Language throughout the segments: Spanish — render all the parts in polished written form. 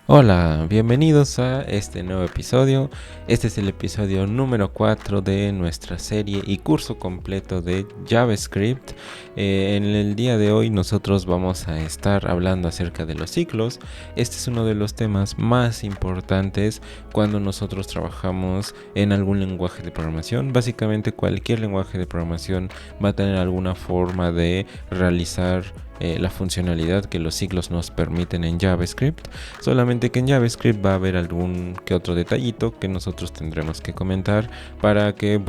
Hola, bienvenidos a este nuevo episodio. Este es el episodio número 4 de nuestra serie y curso completo de JavaScript. En el día de hoy nosotros vamos a estar hablando acerca de los ciclos. Este es uno de los temas más importantes cuando nosotros trabajamos en algún lenguaje de programación. Básicamente cualquier lenguaje de programación va a tener alguna forma de realizar la funcionalidad que los ciclos nos permiten en JavaScript, solamente que en JavaScript va a haber algún que otro detallito que nosotros tendremos que comentar para que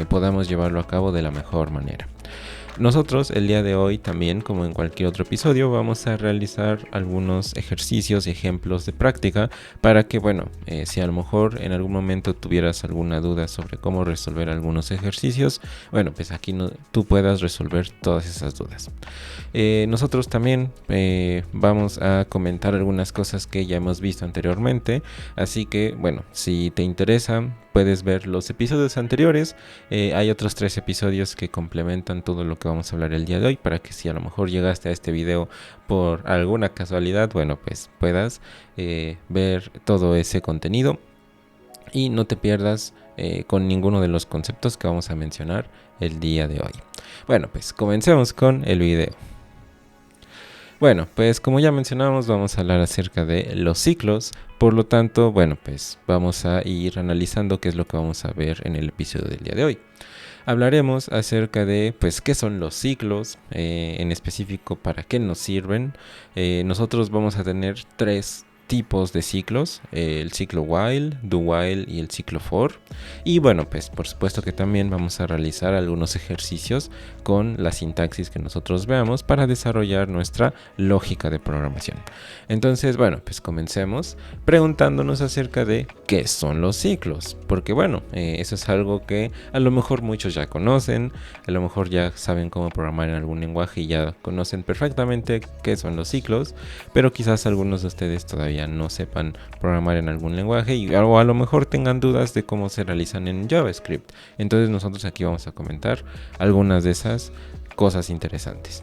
podamos llevarlo a cabo de la mejor manera. Nosotros el día de hoy también, como en cualquier otro episodio, vamos a realizar algunos ejercicios y ejemplos de práctica para que, si a lo mejor en algún momento tuvieras alguna duda sobre cómo resolver algunos ejercicios, aquí tú puedas resolver todas esas dudas. Nosotros también vamos a comentar algunas cosas que ya hemos visto anteriormente, así que si te interesa puedes ver los episodios anteriores. Hay otros 3 episodios que complementan todo lo que vamos a hablar el día de hoy, para que si a lo mejor llegaste a este video por alguna casualidad, puedas ver todo ese contenido y no te pierdas con ninguno de los conceptos que vamos a mencionar el día de hoy. Comencemos con el video. Como ya mencionamos, vamos a hablar acerca de los ciclos. Por lo tanto, vamos a ir analizando qué es lo que vamos a ver en el episodio del día de hoy. Hablaremos acerca de qué son los ciclos, en específico para qué nos sirven. Nosotros vamos a tener 3 tipos de ciclos: el ciclo while, do while y el ciclo for. Y por supuesto que también vamos a realizar algunos ejercicios con la sintaxis que nosotros veamos para desarrollar nuestra lógica de programación. Entonces, comencemos preguntándonos acerca de qué son los ciclos, porque eso es algo que a lo mejor muchos ya conocen, a lo mejor ya saben cómo programar en algún lenguaje y ya conocen perfectamente qué son los ciclos, pero quizás algunos de ustedes todavía no sepan programar en algún lenguaje o a lo mejor tengan dudas de cómo se realizan en JavaScript. Entonces nosotros aquí vamos a comentar algunas de esas cosas interesantes.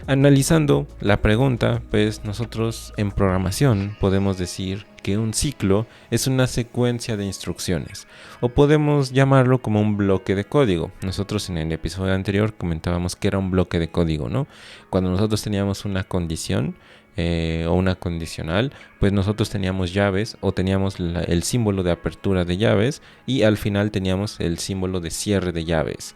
Analizando la pregunta, nosotros en programación podemos decir que un ciclo es una secuencia de instrucciones, o podemos llamarlo como un bloque de código. Nosotros en el episodio anterior comentábamos que era un bloque de código, ¿no? Cuando nosotros teníamos una condición o una condicional, pues nosotros teníamos llaves o teníamos el símbolo de apertura de llaves y al final teníamos el símbolo de cierre de llaves.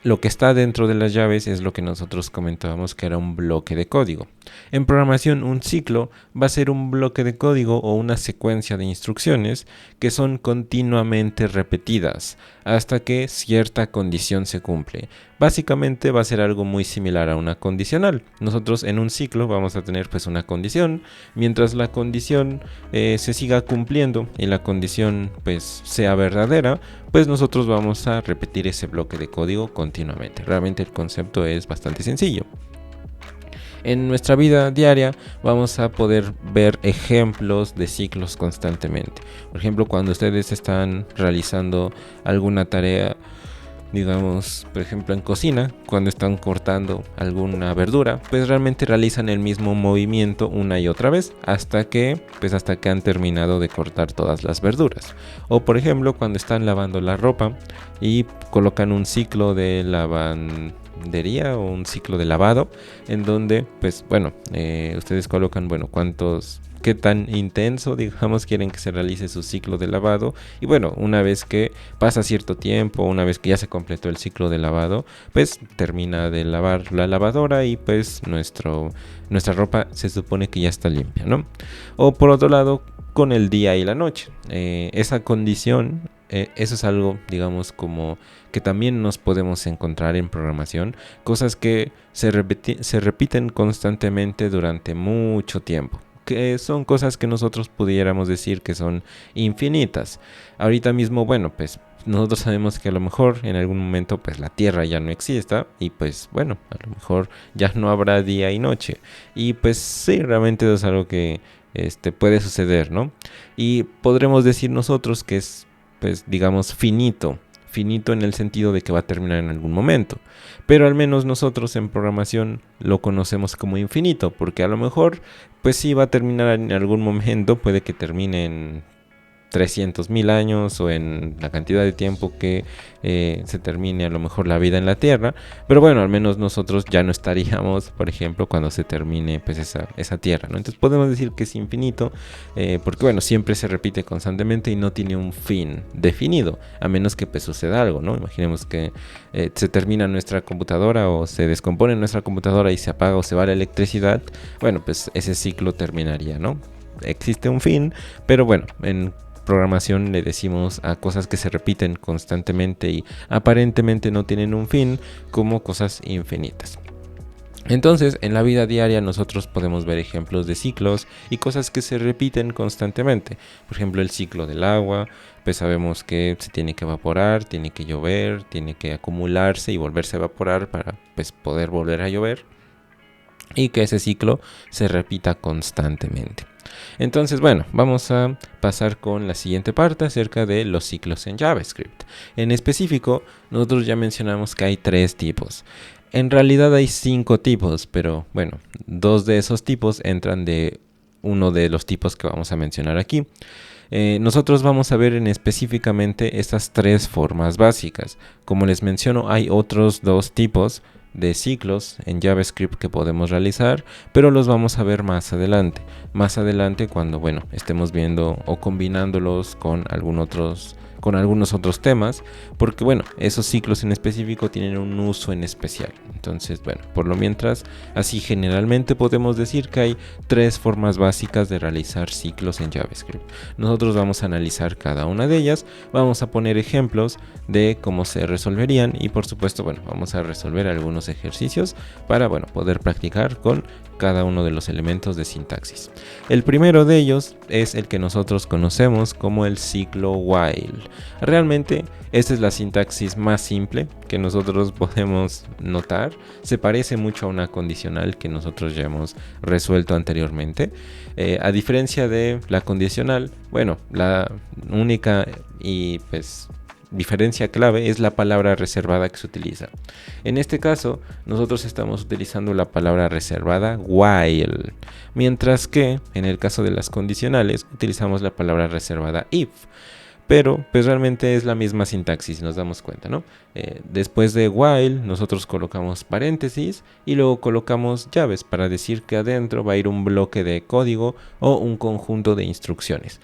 Lo que está dentro de las llaves es lo que nosotros comentábamos que era un bloque de código. En programación, un ciclo va a ser un bloque de código o una secuencia de instrucciones que son continuamente repetidas hasta que cierta condición se cumple. Básicamente va a ser algo muy similar a una condicional. Nosotros en un ciclo vamos a tener una condición. Mientras la condición se siga cumpliendo y la condición sea verdadera, nosotros vamos a repetir ese bloque de código continuamente. Realmente el concepto es bastante sencillo. En nuestra vida diaria vamos a poder ver ejemplos de ciclos constantemente. Por ejemplo, cuando ustedes están realizando alguna tarea, digamos, por ejemplo en cocina, cuando están cortando alguna verdura, realmente realizan el mismo movimiento una y otra vez hasta que han terminado de cortar todas las verduras. O por ejemplo, cuando están lavando la ropa y colocan un ciclo de lavandería o un ciclo de lavado, en donde ustedes colocan qué tan intenso, digamos, quieren que se realice su ciclo de lavado. Y una vez que pasa cierto tiempo, una vez que ya se completó el ciclo de lavado, termina de lavar la lavadora y nuestra ropa se supone que ya está limpia, ¿no? O por otro lado, con el día y la noche. Esa condición, eso es algo, digamos, como que también nos podemos encontrar en programación, cosas que se repiten constantemente durante mucho tiempo, que son cosas que nosotros pudiéramos decir que son infinitas. Ahorita mismo, nosotros sabemos que a lo mejor en algún momento la Tierra ya no exista y a lo mejor ya no habrá día y noche. Y sí, realmente es algo que puede suceder, ¿no? Y podremos decir nosotros que es, digamos, finito infinito en el sentido de que va a terminar en algún momento. Pero al menos nosotros en programación lo conocemos como infinito, porque a lo mejor pues sí va a terminar en algún momento, puede que termine en 300.000 años o en la cantidad de tiempo que se termine a lo mejor la vida en la Tierra, pero bueno, al menos nosotros ya no estaríamos, por ejemplo, cuando se termine pues esa Tierra, ¿no? Entonces podemos decir que es infinito porque bueno, siempre se repite constantemente y no tiene un fin definido, a menos que pues suceda algo, ¿no? Imaginemos que se termina nuestra computadora o se descompone nuestra computadora y se apaga o se va la electricidad, bueno, pues ese ciclo terminaría, ¿no? Existe un fin, pero bueno, en programación le decimos a cosas que se repiten constantemente y aparentemente no tienen un fin como cosas infinitas. Entonces, en la vida diaria nosotros podemos ver ejemplos de ciclos y cosas que se repiten constantemente. Por ejemplo, el ciclo del agua, pues sabemos que se tiene que evaporar, tiene que llover, tiene que acumularse y volverse a evaporar para pues, poder volver a llover. Y que ese ciclo se repita constantemente. Entonces, bueno, vamos a pasar con la siguiente parte acerca de los ciclos en JavaScript. En específico, nosotros ya mencionamos que hay 3 tipos. En realidad hay 5 tipos, pero bueno, 2 de esos tipos entran de uno de los tipos que vamos a mencionar aquí. Nosotros vamos a ver en específicamente estas 3 formas básicas. Como les menciono, hay otros 2 tipos de ciclos en JavaScript que podemos realizar, pero los vamos a ver más adelante. Más adelante cuando, bueno, estemos viendo o combinándolos con algunos otros temas, porque bueno, esos ciclos en específico tienen un uso en especial. Entonces, bueno, por lo mientras, así generalmente podemos decir que hay 3 formas básicas de realizar ciclos en JavaScript. Nosotros vamos a analizar cada una de ellas, vamos a poner ejemplos de cómo se resolverían y por supuesto, bueno, vamos a resolver algunos ejercicios para, bueno, poder practicar con cada uno de los elementos de sintaxis. El primero de ellos es el que nosotros conocemos como el ciclo while. Realmente esta es la sintaxis más simple que nosotros podemos notar. Se parece mucho a una condicional que nosotros ya hemos resuelto anteriormente. A diferencia de la condicional, bueno, la única y pues diferencia clave es la palabra reservada que se utiliza. En este caso, nosotros estamos utilizando la palabra reservada while, mientras que en el caso de las condicionales utilizamos la palabra reservada if. Pero pues realmente es la misma sintaxis, nos damos cuenta, ¿no? Después de while nosotros colocamos paréntesis y luego colocamos llaves para decir que adentro va a ir un bloque de código o un conjunto de instrucciones.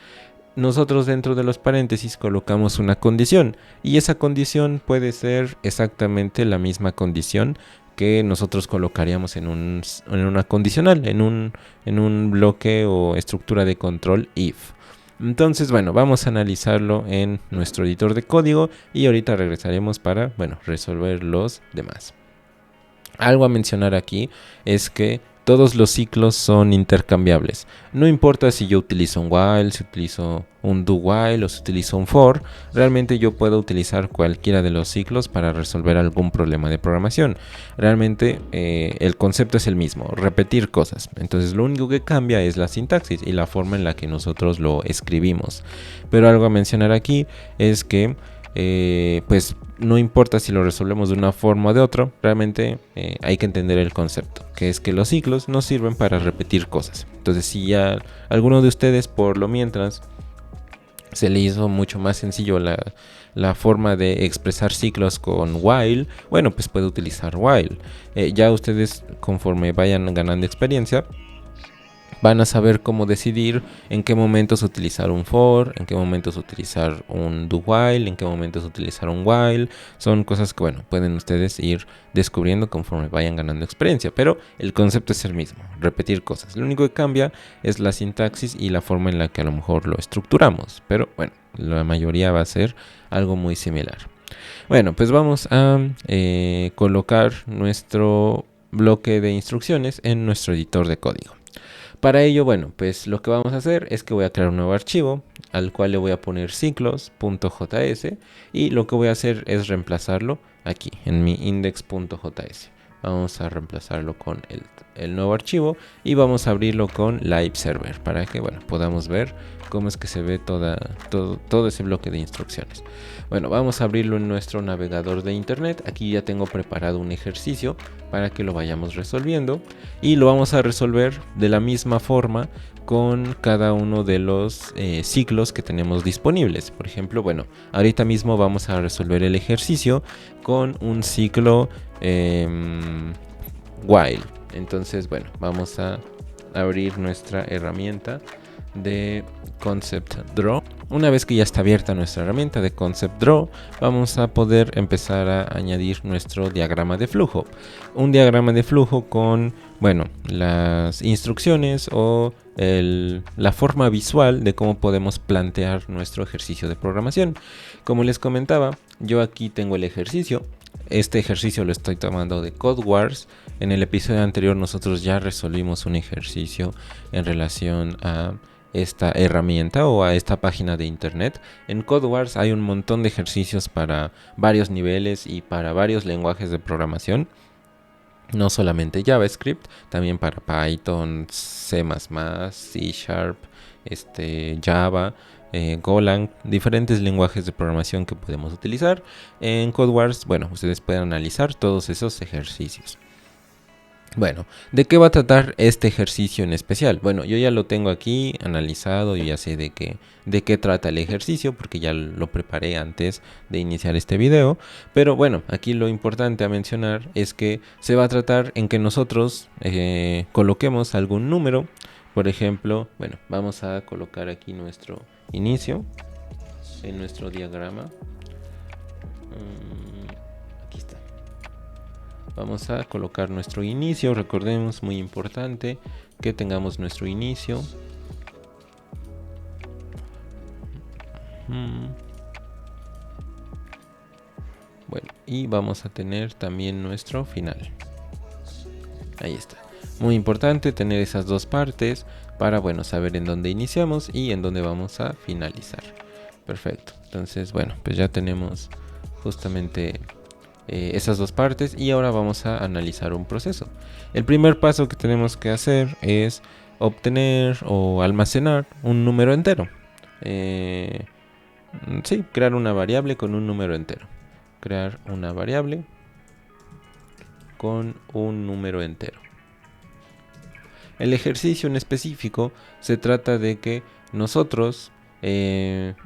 Nosotros dentro de los paréntesis colocamos una condición y esa condición puede ser exactamente la misma condición que nosotros colocaríamos en una condicional, en un bloque o estructura de control if. Entonces, bueno, vamos a analizarlo en nuestro editor de código y ahorita regresaremos para, bueno, resolver los demás. Algo a mencionar aquí es que todos los ciclos son intercambiables. No importa si yo utilizo un while, si utilizo un do while o si utilizo un for, realmente yo puedo utilizar cualquiera de los ciclos para resolver algún problema de programación. Realmente el concepto es el mismo, repetir cosas. Entonces lo único que cambia es la sintaxis y la forma en la que nosotros lo escribimos. Pero algo a mencionar aquí es que pues no importa si lo resolvemos de una forma o de otra, realmente hay que entender el concepto, que es que los ciclos nos sirven para repetir cosas. Entonces si ya alguno de ustedes por lo mientras se le hizo mucho más sencillo la forma de expresar ciclos con while, bueno, pues puede utilizar while. Ya ustedes conforme vayan ganando experiencia van a saber cómo decidir en qué momentos utilizar un for, en qué momentos utilizar un do while, en qué momentos utilizar un while. Son cosas que, bueno, pueden ustedes ir descubriendo conforme vayan ganando experiencia, pero el concepto es el mismo, repetir cosas. Lo único que cambia es la sintaxis y la forma en la que a lo mejor lo estructuramos, pero bueno, la mayoría va a ser algo muy similar. Bueno, pues vamos a colocar nuestro bloque de instrucciones en nuestro editor de código. Para ello, bueno, pues lo que vamos a hacer es que voy a crear un nuevo archivo al cual le voy a poner ciclos.js y lo que voy a hacer es reemplazarlo aquí en mi index.js. Vamos a reemplazarlo con el el nuevo archivo y vamos a abrirlo con Live Server para que podamos ver cómo es que se ve todo ese bloque de instrucciones. Bueno, vamos a abrirlo en nuestro navegador de internet. Aquí ya tengo preparado un ejercicio para que lo vayamos resolviendo y lo vamos a resolver de la misma forma con cada uno de los ciclos que tenemos disponibles. Por ejemplo, ahorita mismo vamos a resolver el ejercicio con un ciclo while. Entonces, vamos a abrir nuestra herramienta de Concept Draw. Una vez que ya está abierta nuestra herramienta de Concept Draw, vamos a poder empezar a añadir nuestro diagrama de flujo. Un diagrama de flujo con, las instrucciones o la forma visual de cómo podemos plantear nuestro ejercicio de programación. Como les comentaba, yo aquí tengo el ejercicio. Este ejercicio lo estoy tomando de CodeWars. En el episodio anterior nosotros ya resolvimos un ejercicio en relación a esta herramienta o a esta página de internet. En CodeWars hay un montón de ejercicios para varios niveles y para varios lenguajes de programación. No solamente JavaScript, también para Python, C++, C Sharp, Java, Golang, diferentes lenguajes de programación que podemos utilizar. En CodeWars, ustedes pueden analizar todos esos ejercicios. ¿De qué va a tratar este ejercicio en especial? Yo ya lo tengo aquí analizado, yo ya sé de qué trata el ejercicio porque ya lo preparé antes de iniciar este video. Pero aquí lo importante a mencionar es que se va a tratar en que nosotros coloquemos algún número. Por ejemplo, vamos a colocar aquí nuestro inicio en nuestro diagrama. Aquí está. Vamos a colocar nuestro inicio. Recordemos, muy importante que tengamos nuestro inicio. Y vamos a tener también nuestro final. Ahí está. Muy importante tener esas dos partes para saber en dónde iniciamos y en dónde vamos a finalizar. Perfecto. Entonces, pues ya tenemos justamente esas dos partes y ahora vamos a analizar un proceso. El primer paso que tenemos que hacer es obtener o almacenar un número entero. Crear una variable con un número entero. Crear una variable con un número entero. El ejercicio en específico se trata de que nosotros,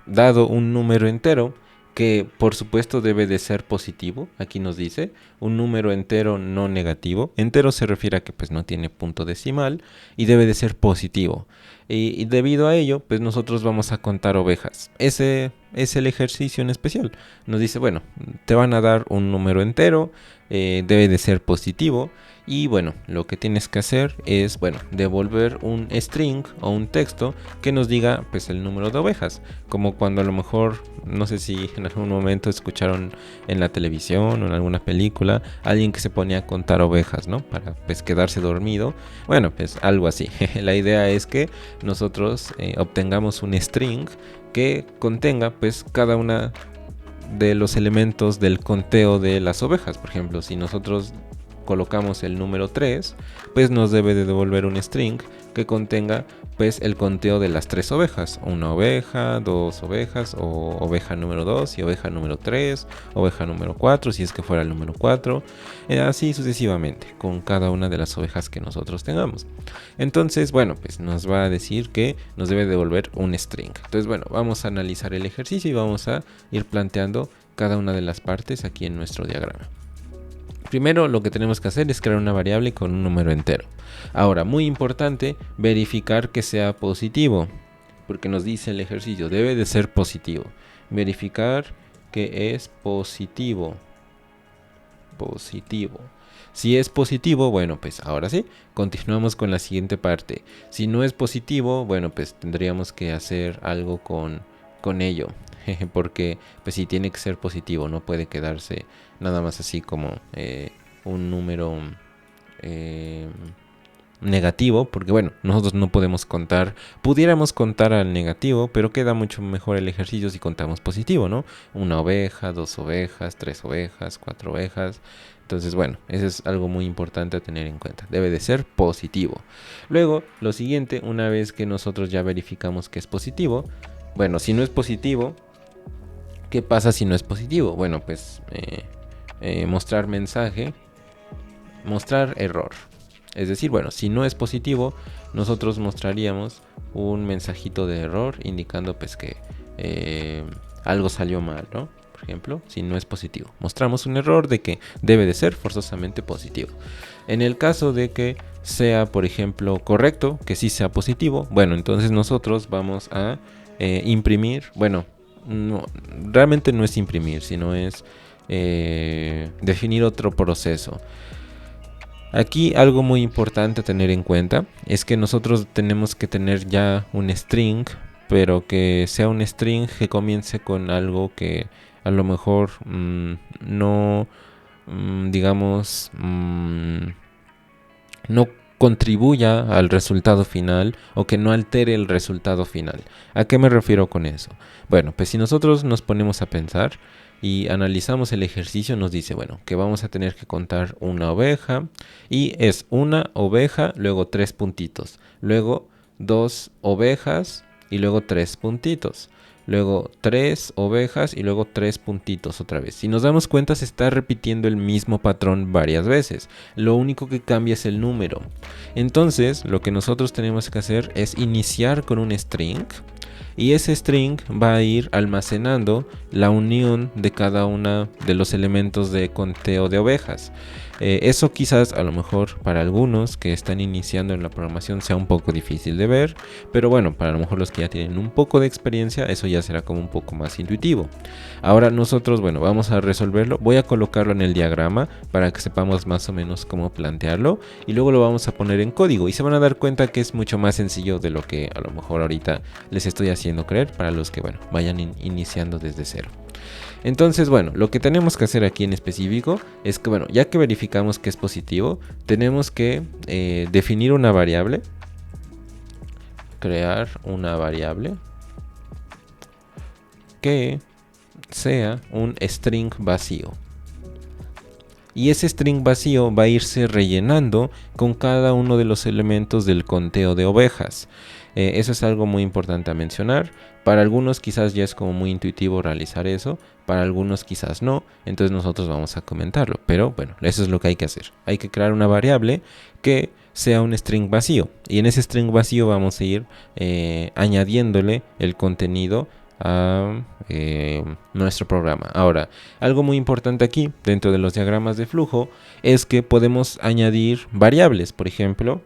dado un número entero, que por supuesto debe de ser positivo, aquí nos dice, un número entero no negativo. Entero se refiere a que no tiene punto decimal y debe de ser positivo. Y debido a ello, nosotros vamos a contar ovejas. Ese es el ejercicio en especial. Nos dice, te van a dar un número entero, debe de ser positivo. Y lo que tienes que hacer es, devolver un string o un texto que nos diga el número de ovejas. Como cuando a lo mejor, no sé si en algún momento escucharon en la televisión o en alguna película, alguien que se ponía a contar ovejas, ¿no? Para quedarse dormido. Algo así. La idea es que nosotros obtengamos un string que contenga cada una de los elementos del conteo de las ovejas. Por ejemplo, si nosotros colocamos el número 3, nos debe de devolver un string que contenga el conteo de las 3 ovejas. Una oveja, 2 ovejas, o oveja número 2 y oveja número 3, oveja número 4 si es que fuera el número 4, así sucesivamente con cada una de las ovejas que nosotros tengamos. Entonces, nos va a decir que nos debe devolver un string. Entonces, vamos a analizar el ejercicio y vamos a ir planteando cada una de las partes aquí en nuestro diagrama. Primero lo que tenemos que hacer es crear una variable con un número entero. Ahora, muy importante, verificar que sea positivo, porque nos dice el ejercicio, debe de ser positivo. Verificar que es positivo. Si es positivo, ahora sí, continuamos con la siguiente parte. Si no es positivo, tendríamos que hacer algo con ello. Porque sí tiene que ser positivo, no puede quedarse nada más así como un número negativo, porque bueno, nosotros no podemos contar, pudiéramos contar al negativo, pero queda mucho mejor el ejercicio si contamos positivo, ¿no? Una oveja, 2 ovejas, 3 ovejas, 4 ovejas. Entonces, bueno, eso es algo muy importante a tener en cuenta. Debe de ser positivo. Luego, lo siguiente, una vez que nosotros ya verificamos que es positivo, bueno, si no es positivo, ¿qué pasa si no es positivo? Bueno, pues mostrar mensaje, mostrar error. Es decir, bueno, si no es positivo, nosotros mostraríamos un mensajito de error indicando pues que algo salió mal, ¿no? Por ejemplo, si no es positivo, mostramos un error de que debe de ser forzosamente positivo. En el caso de que sea, por ejemplo, correcto, que sí sea positivo, bueno, entonces nosotros vamos a imprimir, bueno, no, realmente no es imprimir, sino es definir otro proceso. Aquí algo muy importante a tener en cuenta es que nosotros tenemos que tener ya un string, pero que sea un string que comience con algo que a lo mejor no, digamos, no contribuya al resultado final o que no altere el resultado final. ¿A qué me refiero con eso? Bueno, pues si nosotros nos ponemos a pensar y analizamos el ejercicio, nos dice, bueno, que vamos a tener que contar una oveja y es una oveja, luego 3 puntitos, luego 2 ovejas y luego 3 puntitos. Luego 3 ovejas y luego 3 puntitos otra vez. Si nos damos cuenta, se está repitiendo el mismo patrón varias veces. Lo único que cambia es el número. Entonces, lo que nosotros tenemos que hacer es iniciar con un string. Y ese string va a ir almacenando la unión de cada uno de los elementos de conteo de ovejas. Eso quizás a lo mejor para algunos que están iniciando en la programación sea un poco difícil de ver, pero bueno, para a lo mejor los que ya tienen un poco de experiencia, eso ya será como un poco más intuitivo. Ahora nosotros, bueno, vamos a resolverlo. Voy a colocarlo en el diagrama para que sepamos más o menos cómo plantearlo y luego lo vamos a poner en código y se van a dar cuenta que es mucho más sencillo de lo que a lo mejor ahorita les estoy haciendo creer para los que, bueno, vayan iniciando desde cero. Entonces, bueno, lo que tenemos que hacer aquí en específico es que, bueno, ya que verificamos que es positivo, tenemos que definir una variable, crear una variable que sea un string vacío. Y ese string vacío va a irse rellenando con cada uno de los elementos del conteo de ovejas. Eso es algo muy importante a mencionar. Para algunos quizás ya es como muy intuitivo realizar eso, para algunos quizás no, entonces nosotros vamos a comentarlo. Pero bueno, eso es lo que hay que hacer. Hay que crear una variable que sea un string vacío. Y en ese string vacío vamos a ir añadiéndole el contenido a nuestro programa. Ahora, algo muy importante aquí dentro de los diagramas de flujo es que podemos añadir variables. Por ejemplo,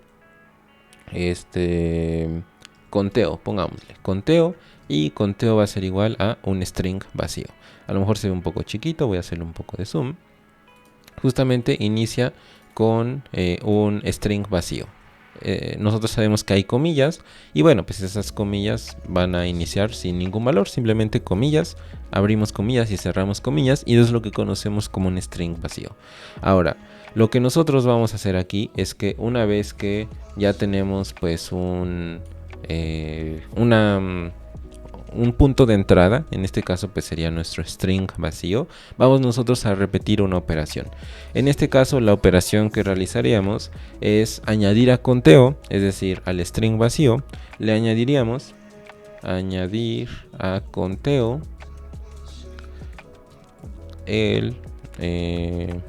conteo, pongámosle conteo, y conteo va a ser igual a un string vacío. A lo mejor se ve un poco chiquito, voy a hacerle un poco de zoom. Justamente inicia con un string vacío. Nosotros sabemos que hay comillas y bueno, pues esas comillas van a iniciar sin ningún valor, simplemente comillas, abrimos comillas y cerramos comillas y eso es lo que conocemos como un string vacío. Ahora, lo que nosotros vamos a hacer aquí es que una vez que ya tenemos pues un punto de entrada, en este caso pues sería nuestro string vacío, vamos nosotros a repetir una operación. En este caso la operación que realizaríamos es añadir a conteo, es decir, al string vacío, le añadiríamos añadir a conteo el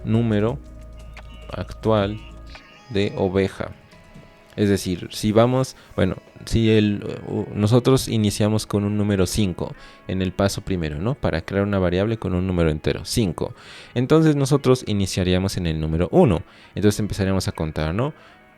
número actual de oveja. Es decir, si vamos, bueno, si nosotros iniciamos con un número 5 en el paso primero, ¿no? Para crear una variable con un número entero, 5. Entonces nosotros iniciaríamos en el número 1. Entonces empezaríamos a contar, ¿no?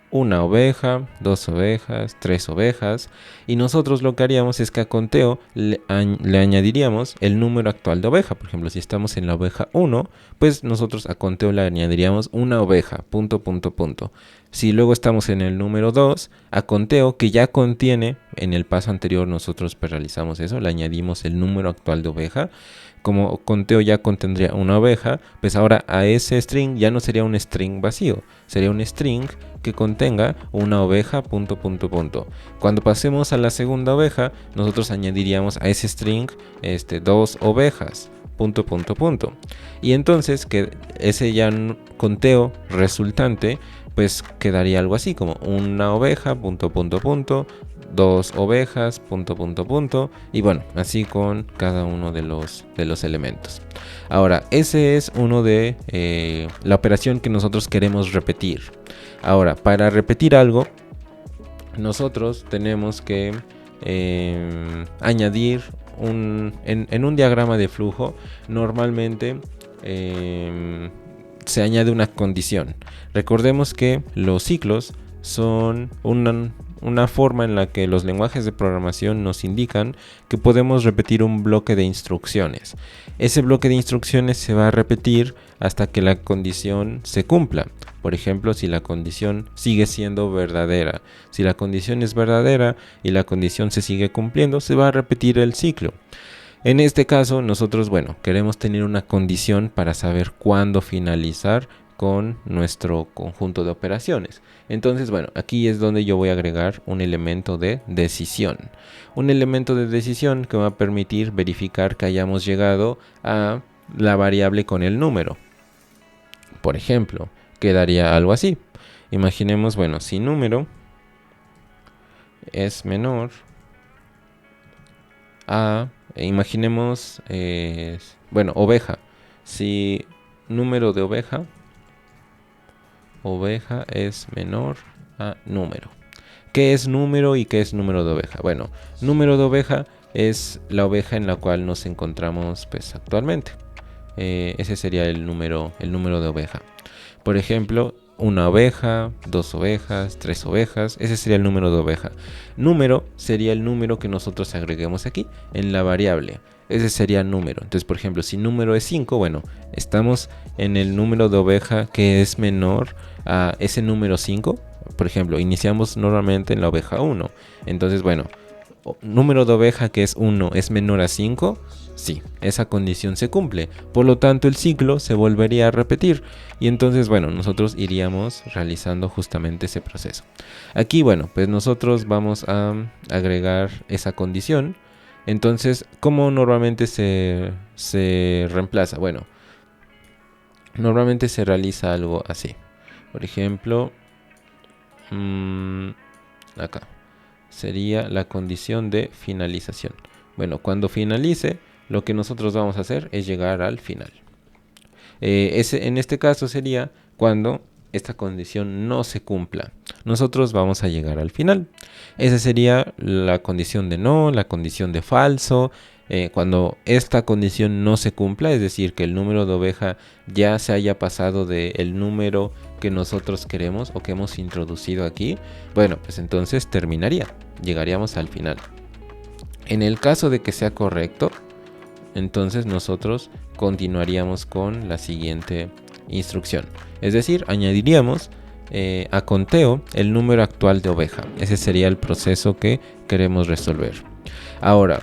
Una oveja, 2 ovejas, 3 ovejas. Y nosotros lo que haríamos es que a conteo le añadiríamos el número actual de oveja. Por ejemplo, si estamos en la oveja 1, pues nosotros a conteo le añadiríamos una oveja, punto, punto, punto. Si luego estamos en el número 2, a conteo que ya contiene, en el paso anterior nosotros realizamos eso, le añadimos el número actual de oveja, como conteo ya contendría una oveja, pues ahora a ese string ya no sería un string vacío, sería un string que contenga una oveja, punto, punto, punto. Cuando pasemos a la segunda oveja, nosotros añadiríamos a ese string dos ovejas, punto, punto, punto. Y entonces que ese ya conteo resultante, pues quedaría algo así como una oveja, punto, punto, punto, dos ovejas, punto, punto, punto, y bueno, así con cada uno de los elementos. Ahora, ese es uno de la operación que nosotros queremos repetir. Ahora, para repetir algo, nosotros tenemos que añadir en un diagrama de flujo, normalmente se añade una condición. Recordemos que los ciclos son una forma en la que los lenguajes de programación nos indican que podemos repetir un bloque de instrucciones. Ese bloque de instrucciones se va a repetir hasta que la condición se cumpla. Por ejemplo, si la condición sigue siendo verdadera. Si la condición es verdadera y la condición se sigue cumpliendo, se va a repetir el ciclo. En este caso, nosotros, queremos tener una condición para saber cuándo finalizar con nuestro conjunto de operaciones. Entonces, aquí es donde yo voy a agregar un elemento de decisión. Un elemento de decisión que va a permitir verificar que hayamos llegado a la variable con el número. Por ejemplo, quedaría algo así. Imaginemos, si número es menor a... imaginemos, oveja. Si número de oveja es menor a número. ¿Qué es número y qué es número de oveja? Bueno, número de oveja es la oveja en la cual nos encontramos pues actualmente. Ese sería el número de oveja. Por ejemplo, una oveja, dos ovejas, tres ovejas, ese sería el número de oveja. Número sería el número que nosotros agreguemos aquí en la variable. Ese sería número. Entonces, por ejemplo, si número es 5, estamos en el número de oveja que es menor a ese número 5. Por ejemplo, iniciamos normalmente en la oveja 1. Entonces, número de oveja que es 1 es menor a 5. Sí, esa condición se cumple. Por lo tanto, el ciclo se volvería a repetir. Y entonces, nosotros iríamos realizando justamente ese proceso. Aquí, pues nosotros vamos a agregar esa condición. Entonces, ¿cómo normalmente se reemplaza? Normalmente se realiza algo así. Por ejemplo, acá sería la condición de finalización. Cuando finalice, lo que nosotros vamos a hacer es llegar al final. En este caso sería cuando esta condición no se cumpla. Nosotros vamos a llegar al final. Esa sería la condición de no, la condición de falso. Cuando esta condición no se cumpla, es decir, que el número de oveja ya se haya pasado del número que nosotros queremos o que hemos introducido aquí, pues entonces terminaría, llegaríamos al final. En el caso de que sea correcto, entonces nosotros continuaríamos con la siguiente instrucción. Es decir, añadiríamos a conteo el número actual de oveja. Ese sería el proceso que queremos resolver. Ahora,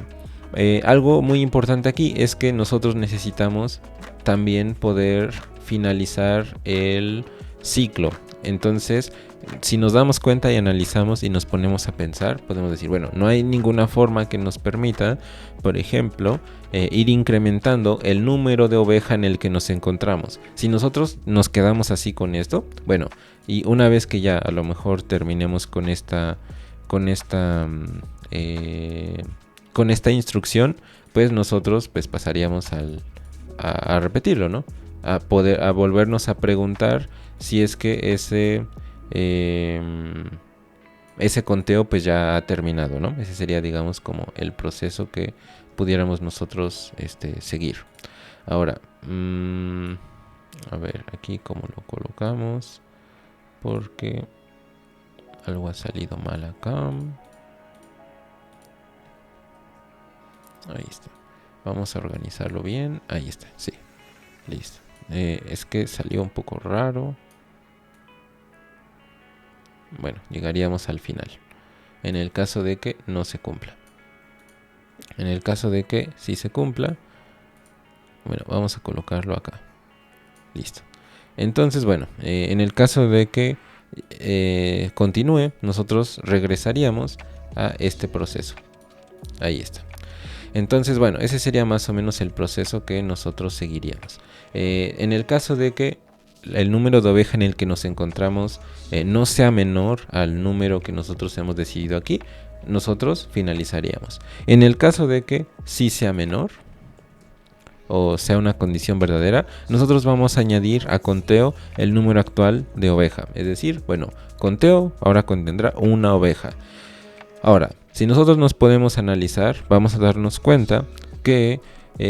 algo muy importante aquí es que nosotros necesitamos también poder finalizar el ciclo. Entonces, si nos damos cuenta y analizamos y nos ponemos a pensar, podemos decir, no hay ninguna forma que nos permita, por ejemplo, ir incrementando el número de oveja en el que nos encontramos. Si nosotros nos quedamos así con esto, y una vez que ya a lo mejor terminemos con esta instrucción, pues nosotros pasaríamos a repetirlo, ¿no? A volvernos a preguntar si es que ese conteo pues ya ha terminado, ¿no? Ese sería, digamos, como el proceso que pudiéramos nosotros seguir. Ahora, a ver, aquí cómo lo colocamos, porque algo ha salido mal acá. Ahí está. Vamos a organizarlo bien. Ahí está, sí. Listo. Es que salió un poco raro. Llegaríamos al final. En el caso de que no se cumpla. En el caso de que sí se cumpla, Bueno, vamos a colocarlo acá. Listo. Entonces, bueno, en el caso de que continúe, nosotros regresaríamos a este proceso. Ahí está. Entonces, bueno, ese sería más o menos el proceso que nosotros seguiríamos. En el caso de que el número de oveja en el que nos encontramos no sea menor al número que nosotros hemos decidido aquí, nosotros finalizaríamos. En el caso de que sí sea menor o sea una condición verdadera, nosotros vamos a añadir a conteo el número actual de oveja. Es decir, bueno, conteo ahora contendrá una oveja. Ahora, si nosotros nos podemos analizar, vamos a darnos cuenta que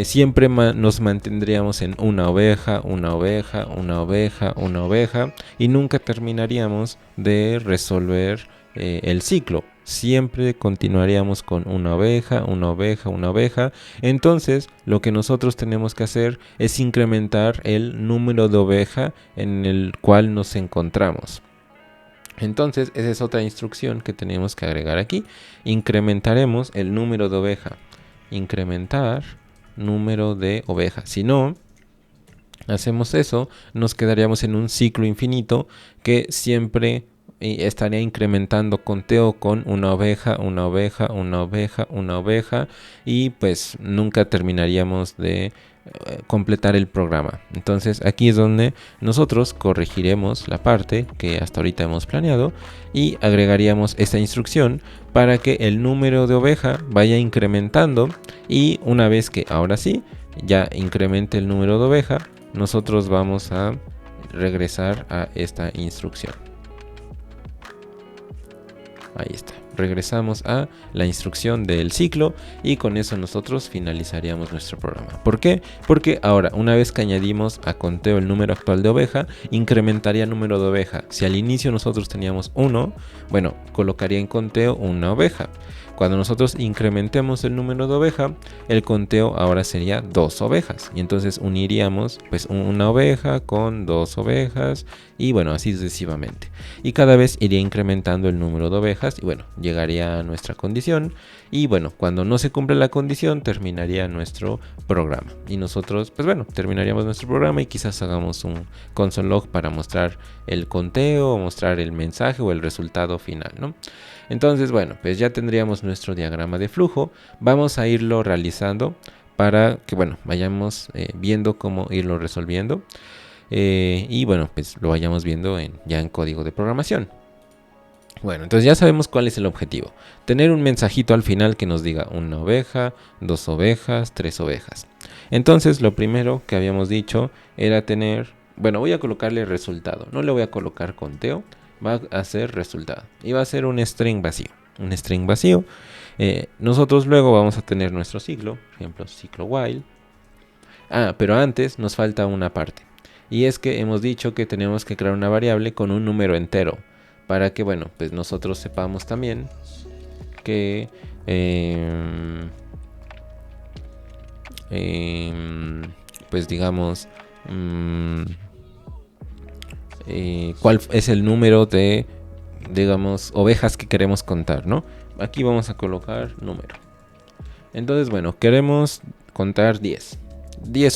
siempre nos mantendríamos en una oveja, una oveja, una oveja, una oveja, y nunca terminaríamos de resolver el ciclo. Siempre continuaríamos con una oveja, una oveja, una oveja. Entonces, lo que nosotros tenemos que hacer es incrementar el número de oveja en el cual nos encontramos. Entonces, esa es otra instrucción que tenemos que agregar aquí. Incrementaremos el número de oveja. Incrementar número de oveja. Si no hacemos eso, nos quedaríamos en un ciclo infinito que siempre estaría incrementando conteo con una oveja, una oveja, una oveja, una oveja, y pues nunca terminaríamos de completar el programa. Entonces aquí es donde nosotros corregiremos la parte que hasta ahorita hemos planeado y agregaríamos esta instrucción para que el número de oveja vaya incrementando, y una vez que ahora sí ya incremente el número de oveja, nosotros vamos a regresar a esta instrucción. Ahí está. Regresamos a la instrucción del ciclo y con eso nosotros finalizaríamos nuestro programa. ¿Por qué? Porque ahora, una vez que añadimos a conteo el número actual de oveja, incrementaría el número de oveja. Si al inicio nosotros teníamos 1, bueno, colocaría en conteo una oveja. Cuando nosotros incrementemos el número de oveja, el conteo ahora sería 2 ovejas. Y entonces uniríamos pues una oveja con 2 ovejas y bueno, así sucesivamente. Y cada vez iría incrementando el número de ovejas y bueno, llegaría a nuestra condición. Y bueno, cuando no se cumple la condición, terminaría nuestro programa. Y nosotros, pues bueno, terminaríamos nuestro programa y quizás hagamos un console log para mostrar el conteo, o mostrar el mensaje o el resultado final, ¿no? Entonces, bueno, pues ya tendríamos nuestro diagrama de flujo. Vamos a irlo realizando para que, bueno, vayamos viendo cómo irlo resolviendo. Y bueno, pues lo vayamos viendo ya en código de programación. Bueno, entonces ya sabemos cuál es el objetivo. Tener un mensajito al final que nos diga una oveja, 2 ovejas, 3 ovejas. Entonces, lo primero que habíamos dicho era tener... Bueno, voy a colocarle resultado. No le voy a colocar conteo. Va a ser resultado y va a ser un string vacío. Un string vacío. Nosotros luego vamos a tener nuestro ciclo, por ejemplo, ciclo while. Pero antes nos falta una parte. Y es que hemos dicho que tenemos que crear una variable con un número entero. Para que, bueno, pues nosotros sepamos también que... pues digamos... cuál es el número de, digamos, ovejas que queremos contar, ¿no? Aquí vamos a colocar número. Entonces, bueno, queremos contar 10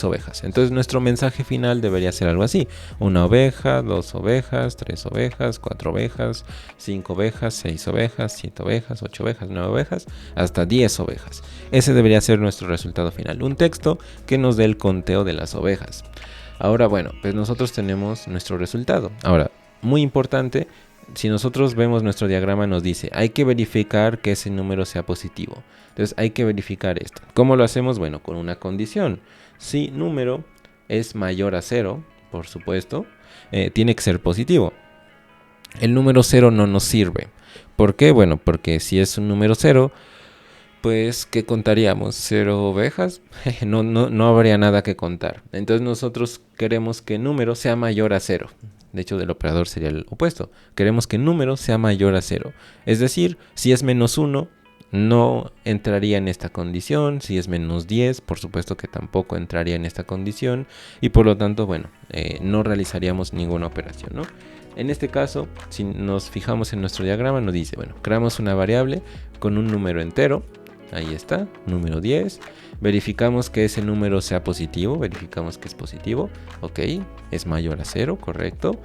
ovejas. Entonces nuestro mensaje final debería ser algo así: una oveja, 2 ovejas, 3 ovejas, 4 ovejas, 5 ovejas, 6 ovejas, 7 ovejas, 8 ovejas, 9 ovejas, hasta 10 ovejas. Ese debería ser nuestro resultado final. Un texto que nos dé el conteo de las ovejas. Ahora, bueno, pues nosotros tenemos nuestro resultado. Ahora, muy importante, si nosotros vemos nuestro diagrama, nos dice, hay que verificar que ese número sea positivo. Entonces, hay que verificar esto. ¿Cómo lo hacemos? Bueno, con una condición. Si número es mayor a 0, por supuesto, tiene que ser positivo. El número 0 no nos sirve. ¿Por qué? Bueno, porque si es un número 0... pues, ¿qué contaríamos? ¿0 ovejas? no habría nada que contar. Entonces nosotros queremos que número sea mayor a 0. De hecho, del operador sería el opuesto. Queremos que número sea mayor a 0. Es decir, si es menos 1, no entraría en esta condición. Si es menos 10, por supuesto que tampoco entraría en esta condición. Y por lo tanto, bueno, no realizaríamos ninguna operación, ¿no? En este caso, si nos fijamos en nuestro diagrama, nos dice, bueno, creamos una variable con un número entero. ahí está, número 10. Verificamos que ese número sea positivo, verificamos que es positivo, ok, es mayor a 0, correcto.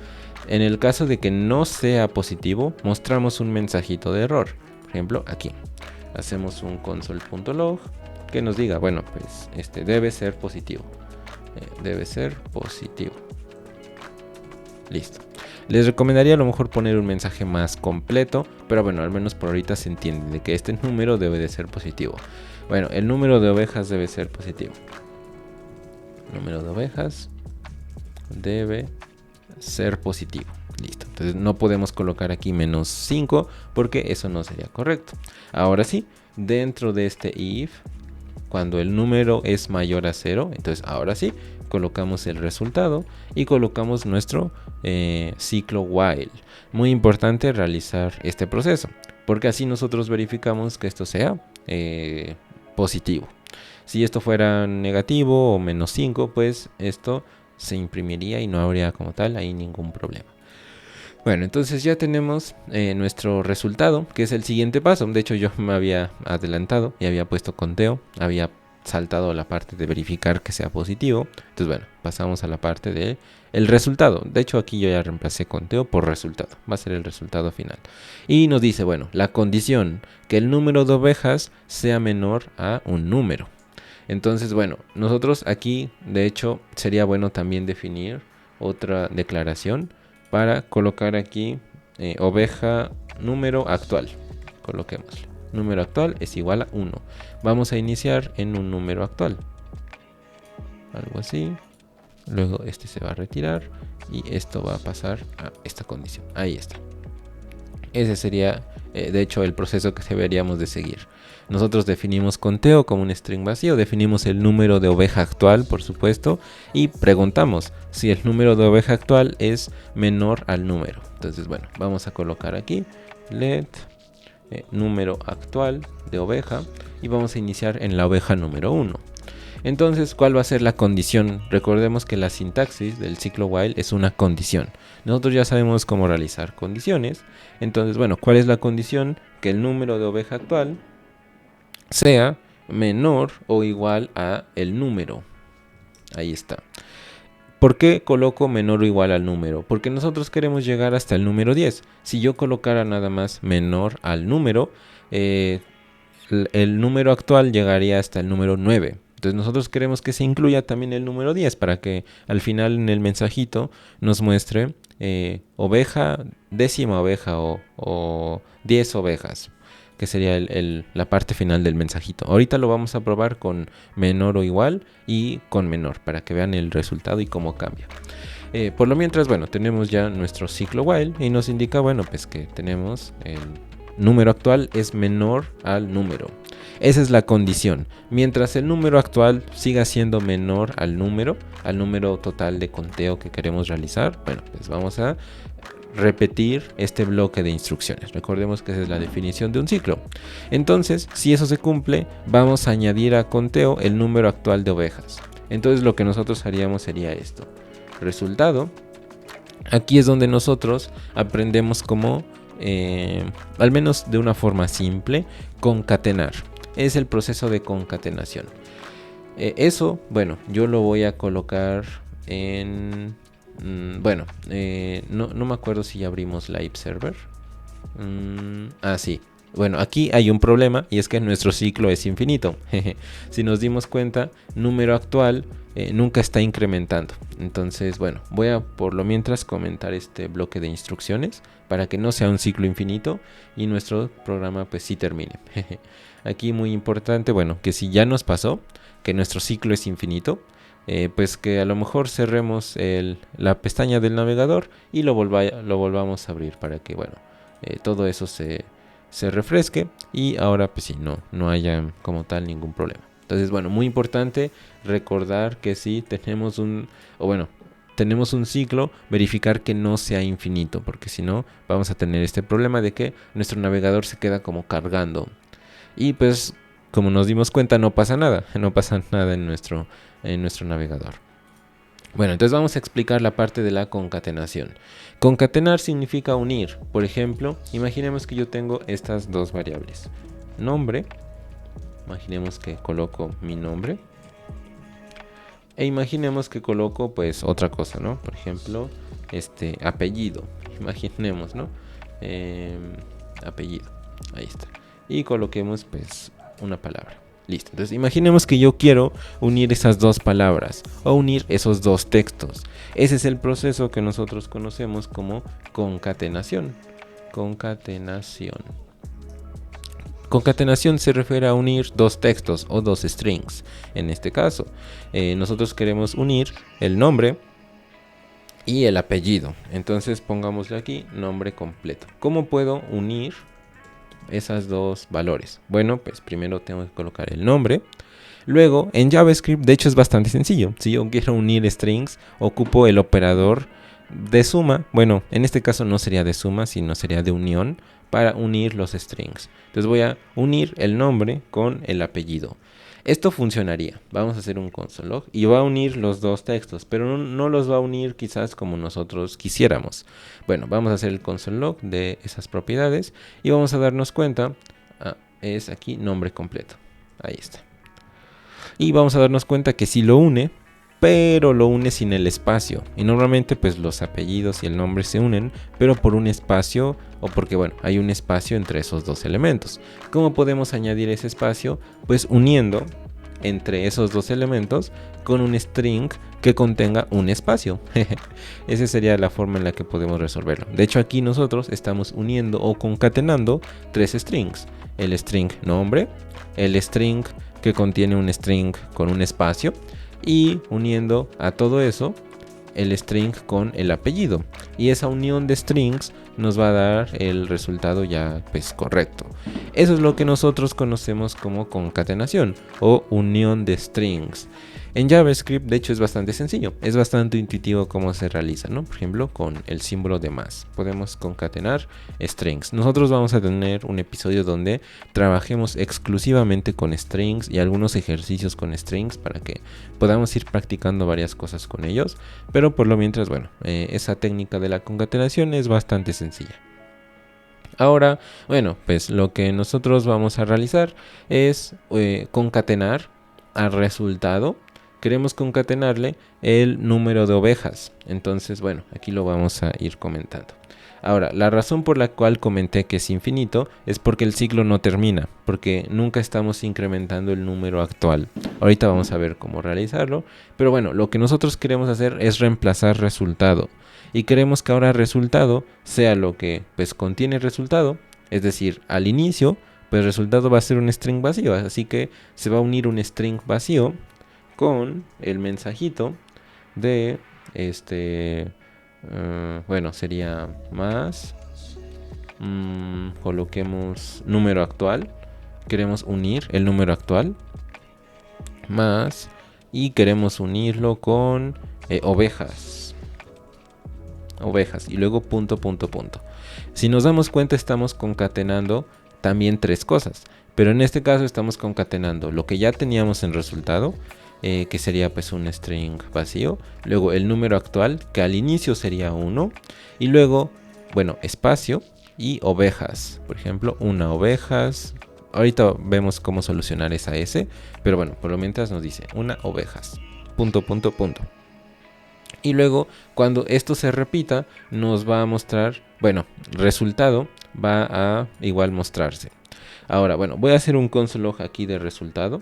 En el caso de que no sea positivo, mostramos un mensajito de error. Por ejemplo, aquí, hacemos un console.log que nos diga, bueno, pues debe ser positivo. Debe ser positivo. Listo. Les recomendaría a lo mejor poner un mensaje más completo, pero bueno, al menos por ahorita se entiende de que este número debe de ser positivo. Bueno, el número de ovejas debe ser positivo. El número de ovejas debe ser positivo. Listo. Entonces no podemos colocar aquí menos 5 porque eso no sería correcto. Ahora sí, dentro de este if, cuando el número es mayor a 0, entonces ahora sí, colocamos el resultado y colocamos nuestro ciclo while. Muy importante realizar este proceso, porque así nosotros verificamos que esto sea positivo. Si esto fuera negativo o menos 5, pues esto se imprimiría y no habría como tal ahí ningún problema. Bueno, entonces ya tenemos nuestro resultado, que es el siguiente paso. De hecho, yo me había adelantado y había puesto conteo, había saltado la parte de verificar que sea positivo. Entonces, bueno, pasamos a la parte de el resultado. De hecho, aquí yo ya reemplacé conteo por resultado. Va a ser el resultado final. Y nos dice, bueno, la condición que el número de ovejas sea menor a un número. Entonces, bueno, nosotros aquí, de hecho, sería bueno también definir otra declaración para colocar aquí oveja número actual. Coloquémosle. Número actual es igual a 1. Vamos a iniciar en un número actual. Algo así. Luego este se va a retirar y esto va a pasar a esta condición. Ahí está. Ese sería, de hecho, el proceso que deberíamos de seguir. Nosotros definimos conteo como un string vacío, definimos el número de oveja actual, por supuesto, y preguntamos si el número de oveja actual es menor al número. Entonces, bueno, vamos a colocar aquí let número actual de oveja y vamos a iniciar en la oveja número 1. Entonces, ¿cuál va a ser la condición? Recordemos que la sintaxis del ciclo while es una condición. Nosotros ya sabemos cómo realizar condiciones. Entonces, bueno, ¿cuál es la condición? Que el número de oveja actual sea menor o igual a el número. Ahí está. ¿Por qué coloco menor o igual al número? Porque nosotros queremos llegar hasta el número 10. Si yo colocara nada más menor al número, el número actual llegaría hasta el número 9. Entonces nosotros queremos que se incluya también el número 10 para que al final en el mensajito nos muestre oveja, décima oveja o 10 ovejas, que sería la parte final del mensajito. Ahorita lo vamos a probar con menor o igual y con menor para que vean el resultado y cómo cambia. Por lo mientras, bueno, tenemos ya nuestro ciclo while y nos indica, bueno, pues que tenemos el número actual es menor al número. Esa es la condición. Mientras el número actual siga siendo menor al número total de conteo que queremos realizar, bueno, pues vamos a repetir este bloque de instrucciones. Recordemos que esa es la definición de un ciclo. Entonces, si eso se cumple, vamos a añadir a conteo el número actual de ovejas. Entonces, lo que nosotros haríamos sería esto. Resultado. Aquí es donde nosotros aprendemos cómo, al menos de una forma simple, concatenar. Es el proceso de concatenación. Eso, bueno, yo lo voy a colocar en... Bueno, no me acuerdo si ya abrimos Live Server. Sí. Bueno, aquí hay un problema y es que nuestro ciclo es infinito. Si nos dimos cuenta, número actual nunca está incrementando. Entonces, bueno, voy a por lo mientras comentar este bloque de instrucciones para que no sea un ciclo infinito y nuestro programa pues sí termine. Aquí muy importante, bueno, que si ya nos pasó que nuestro ciclo es infinito, pues que a lo mejor cerremos la pestaña del navegador y lo volvamos a abrir para que, bueno, todo eso se refresque y ahora pues sí, no haya como tal ningún problema. Entonces, bueno, muy importante recordar que si tenemos tenemos un ciclo, verificar que no sea infinito, porque si no vamos a tener este problema de que nuestro navegador se queda como cargando. Y pues, como nos dimos cuenta, no pasa nada en nuestro navegador. Bueno, entonces vamos a explicar la parte de la concatenación. Concatenar significa unir. Por ejemplo, imaginemos que yo tengo estas dos variables. Nombre imaginemos que coloco mi nombre. E imaginemos que coloco pues otra cosa, ¿no? Por ejemplo, apellido. Imaginemos, ¿no? Apellido. Ahí está. Y coloquemos pues una palabra. Listo. Entonces imaginemos que yo quiero unir esas dos palabras o unir esos dos textos. Ese es el proceso que nosotros conocemos como concatenación. Concatenación. Concatenación se refiere a unir dos textos o dos strings. En este caso, nosotros queremos unir el nombre y el apellido. Entonces pongámosle aquí nombre completo. ¿Cómo puedo unir esas dos valores? Bueno, pues primero tengo que colocar el nombre. Luego, en JavaScript, de hecho es bastante sencillo. Si yo quiero unir strings, ocupo el operador de suma. Bueno, en este caso no sería de suma, sino sería de unión para unir los strings. Entonces voy a unir el nombre con el apellido. Esto funcionaría. Vamos a hacer un console log y va a unir los dos textos, pero no los va a unir quizás como nosotros quisiéramos. Bueno, vamos a hacer el console log de esas propiedades y vamos a darnos cuenta, es aquí nombre completo. Ahí está. Y vamos a darnos cuenta que sí lo une, pero lo une sin el espacio. Y normalmente pues los apellidos y el nombre se unen, pero por un espacio o porque bueno, hay un espacio entre esos dos elementos. ¿Cómo podemos añadir ese espacio? Pues uniendo entre esos dos elementos con un string que contenga un espacio. Esa sería la forma en la que podemos resolverlo. De hecho aquí nosotros estamos uniendo o concatenando tres strings. El string nombre, el string que contiene un string con un espacio y uniendo a todo eso el string con el apellido, y esa unión de strings nos va a dar el resultado ya pues correcto. Eso es lo que nosotros conocemos como concatenación o unión de strings. En JavaScript de hecho es bastante sencillo, es bastante intuitivo cómo se realiza, ¿no? Por ejemplo con el símbolo de más podemos concatenar strings. Nosotros vamos a tener un episodio donde trabajemos exclusivamente con strings y algunos ejercicios con strings para que podamos ir practicando varias cosas con ellos, pero por lo mientras, bueno, esa técnica de la concatenación es bastante sencilla. Ahora, bueno, pues lo que nosotros vamos a realizar es concatenar al resultado. Queremos concatenarle el número de ovejas. Entonces, bueno, aquí lo vamos a ir comentando. Ahora, la razón por la cual comenté que es infinito es porque el ciclo no termina, porque nunca estamos incrementando el número actual. Ahorita vamos a ver cómo realizarlo, pero bueno, lo que nosotros queremos hacer es reemplazar resultado. Y queremos que ahora resultado sea lo que pues contiene resultado, es decir, al inicio, pues resultado va a ser un string vacío, así que se va a unir un string vacío con el mensajito de bueno, sería más, coloquemos número actual, queremos unir el número actual, más, y queremos unirlo con ovejas, y luego punto, punto, punto. Si nos damos cuenta estamos concatenando también tres cosas, pero en este caso estamos concatenando lo que ya teníamos en resultado, que sería pues un string vacío, luego el número actual que al inicio sería 1 y luego, bueno, espacio y ovejas, por ejemplo, una ovejas. Ahorita vemos cómo solucionar esa S, pero bueno, por lo mientras nos dice una ovejas, punto, punto, punto. Y luego cuando esto se repita nos va a mostrar, bueno, resultado va a igual mostrarse. Ahora, bueno, voy a hacer un console log aquí de resultado.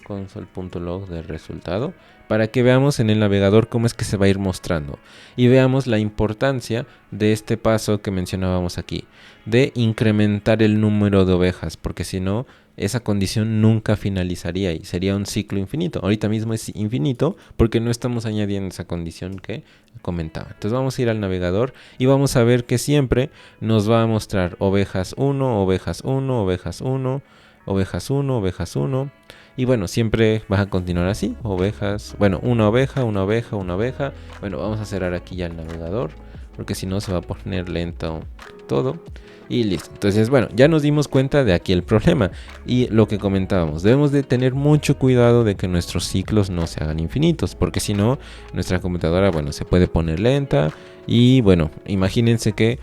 Console.log de resultado para que veamos en el navegador cómo es que se va a ir mostrando y veamos la importancia de este paso que mencionábamos aquí de incrementar el número de ovejas, porque si no esa condición nunca finalizaría y sería un ciclo infinito. Ahorita mismo es infinito porque no estamos añadiendo esa condición que comentaba. Entonces vamos a ir al navegador y vamos a ver que siempre nos va a mostrar ovejas 1, ovejas 1, ovejas 1, ovejas 1, ovejas 1. Y bueno, siempre vas a continuar así, ovejas, bueno, una oveja, una oveja, una oveja. Bueno, vamos a cerrar aquí ya el navegador. porque si no se va a poner lento todo. Y listo. Entonces, bueno, ya nos dimos cuenta de aquí el problema. Y lo que comentábamos, debemos de tener mucho cuidado de que nuestros ciclos no se hagan infinitos, porque si no, nuestra computadora, bueno, se puede poner lenta. Y bueno, imagínense que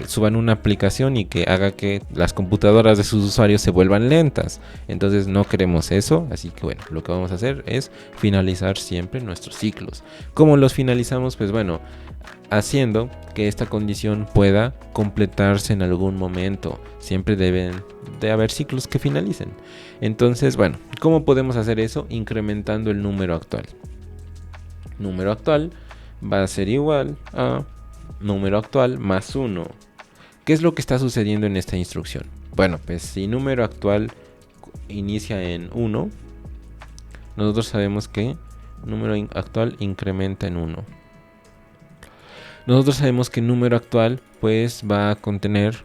suban una aplicación y que haga que las computadoras de sus usuarios se vuelvan lentas. Entonces no queremos eso, así que bueno, lo que vamos a hacer es finalizar siempre nuestros ciclos. ¿Cómo los finalizamos? Pues bueno, haciendo que esta condición pueda completarse en algún momento. Siempre deben de haber ciclos que finalicen. Entonces, bueno, ¿cómo podemos hacer eso? Incrementando el número actual. Número actual va a ser igual a número actual más 1. ¿Qué es lo que está sucediendo en esta instrucción? Bueno, pues si número actual inicia en 1, nosotros sabemos que número actual incrementa en 1. Nosotros sabemos que el número actual pues va a contener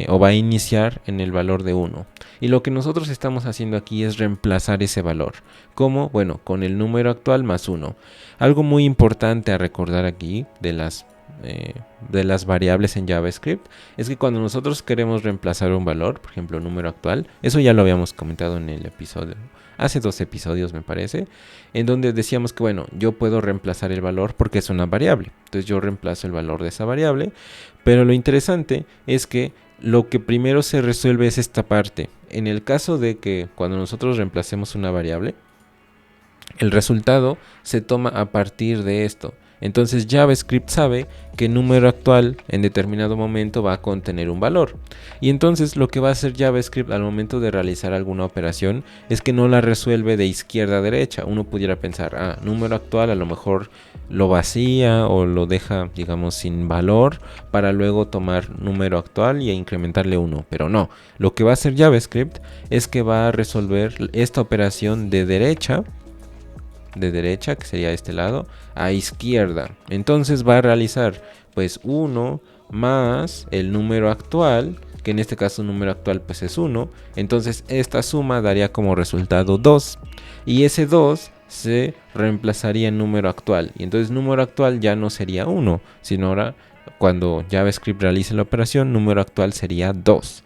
o va a iniciar en el valor de 1. Y lo que nosotros estamos haciendo aquí es reemplazar ese valor. ¿Cómo? Bueno, con el número actual más 1. Algo muy importante a recordar aquí de las variables en JavaScript es que cuando nosotros queremos reemplazar un valor, por ejemplo número actual, eso ya lo habíamos comentado en el episodio, hace 2 episodios me parece, en donde decíamos que bueno, yo puedo reemplazar el valor porque es una variable, entonces yo reemplazo el valor de esa variable, pero lo interesante es que lo que primero se resuelve es esta parte. En el caso de que cuando nosotros reemplacemos una variable, el resultado se toma a partir de esto. Entonces JavaScript sabe que el número actual en determinado momento va a contener un valor. Y entonces lo que va a hacer JavaScript al momento de realizar alguna operación es que no la resuelve de izquierda a derecha. Uno pudiera pensar, número actual a lo mejor lo vacía o lo deja, digamos, sin valor para luego tomar número actual y incrementarle 1. Pero no, lo que va a hacer JavaScript es que va a resolver esta operación de derecha, que sería este lado, a izquierda. Entonces va a realizar pues 1 más el número actual, que en este caso el número actual pues es 1. Entonces esta suma daría como resultado 2. Y ese 2 se reemplazaría en número actual. Y entonces número actual ya no sería 1, sino ahora cuando JavaScript realice la operación, número actual sería 2.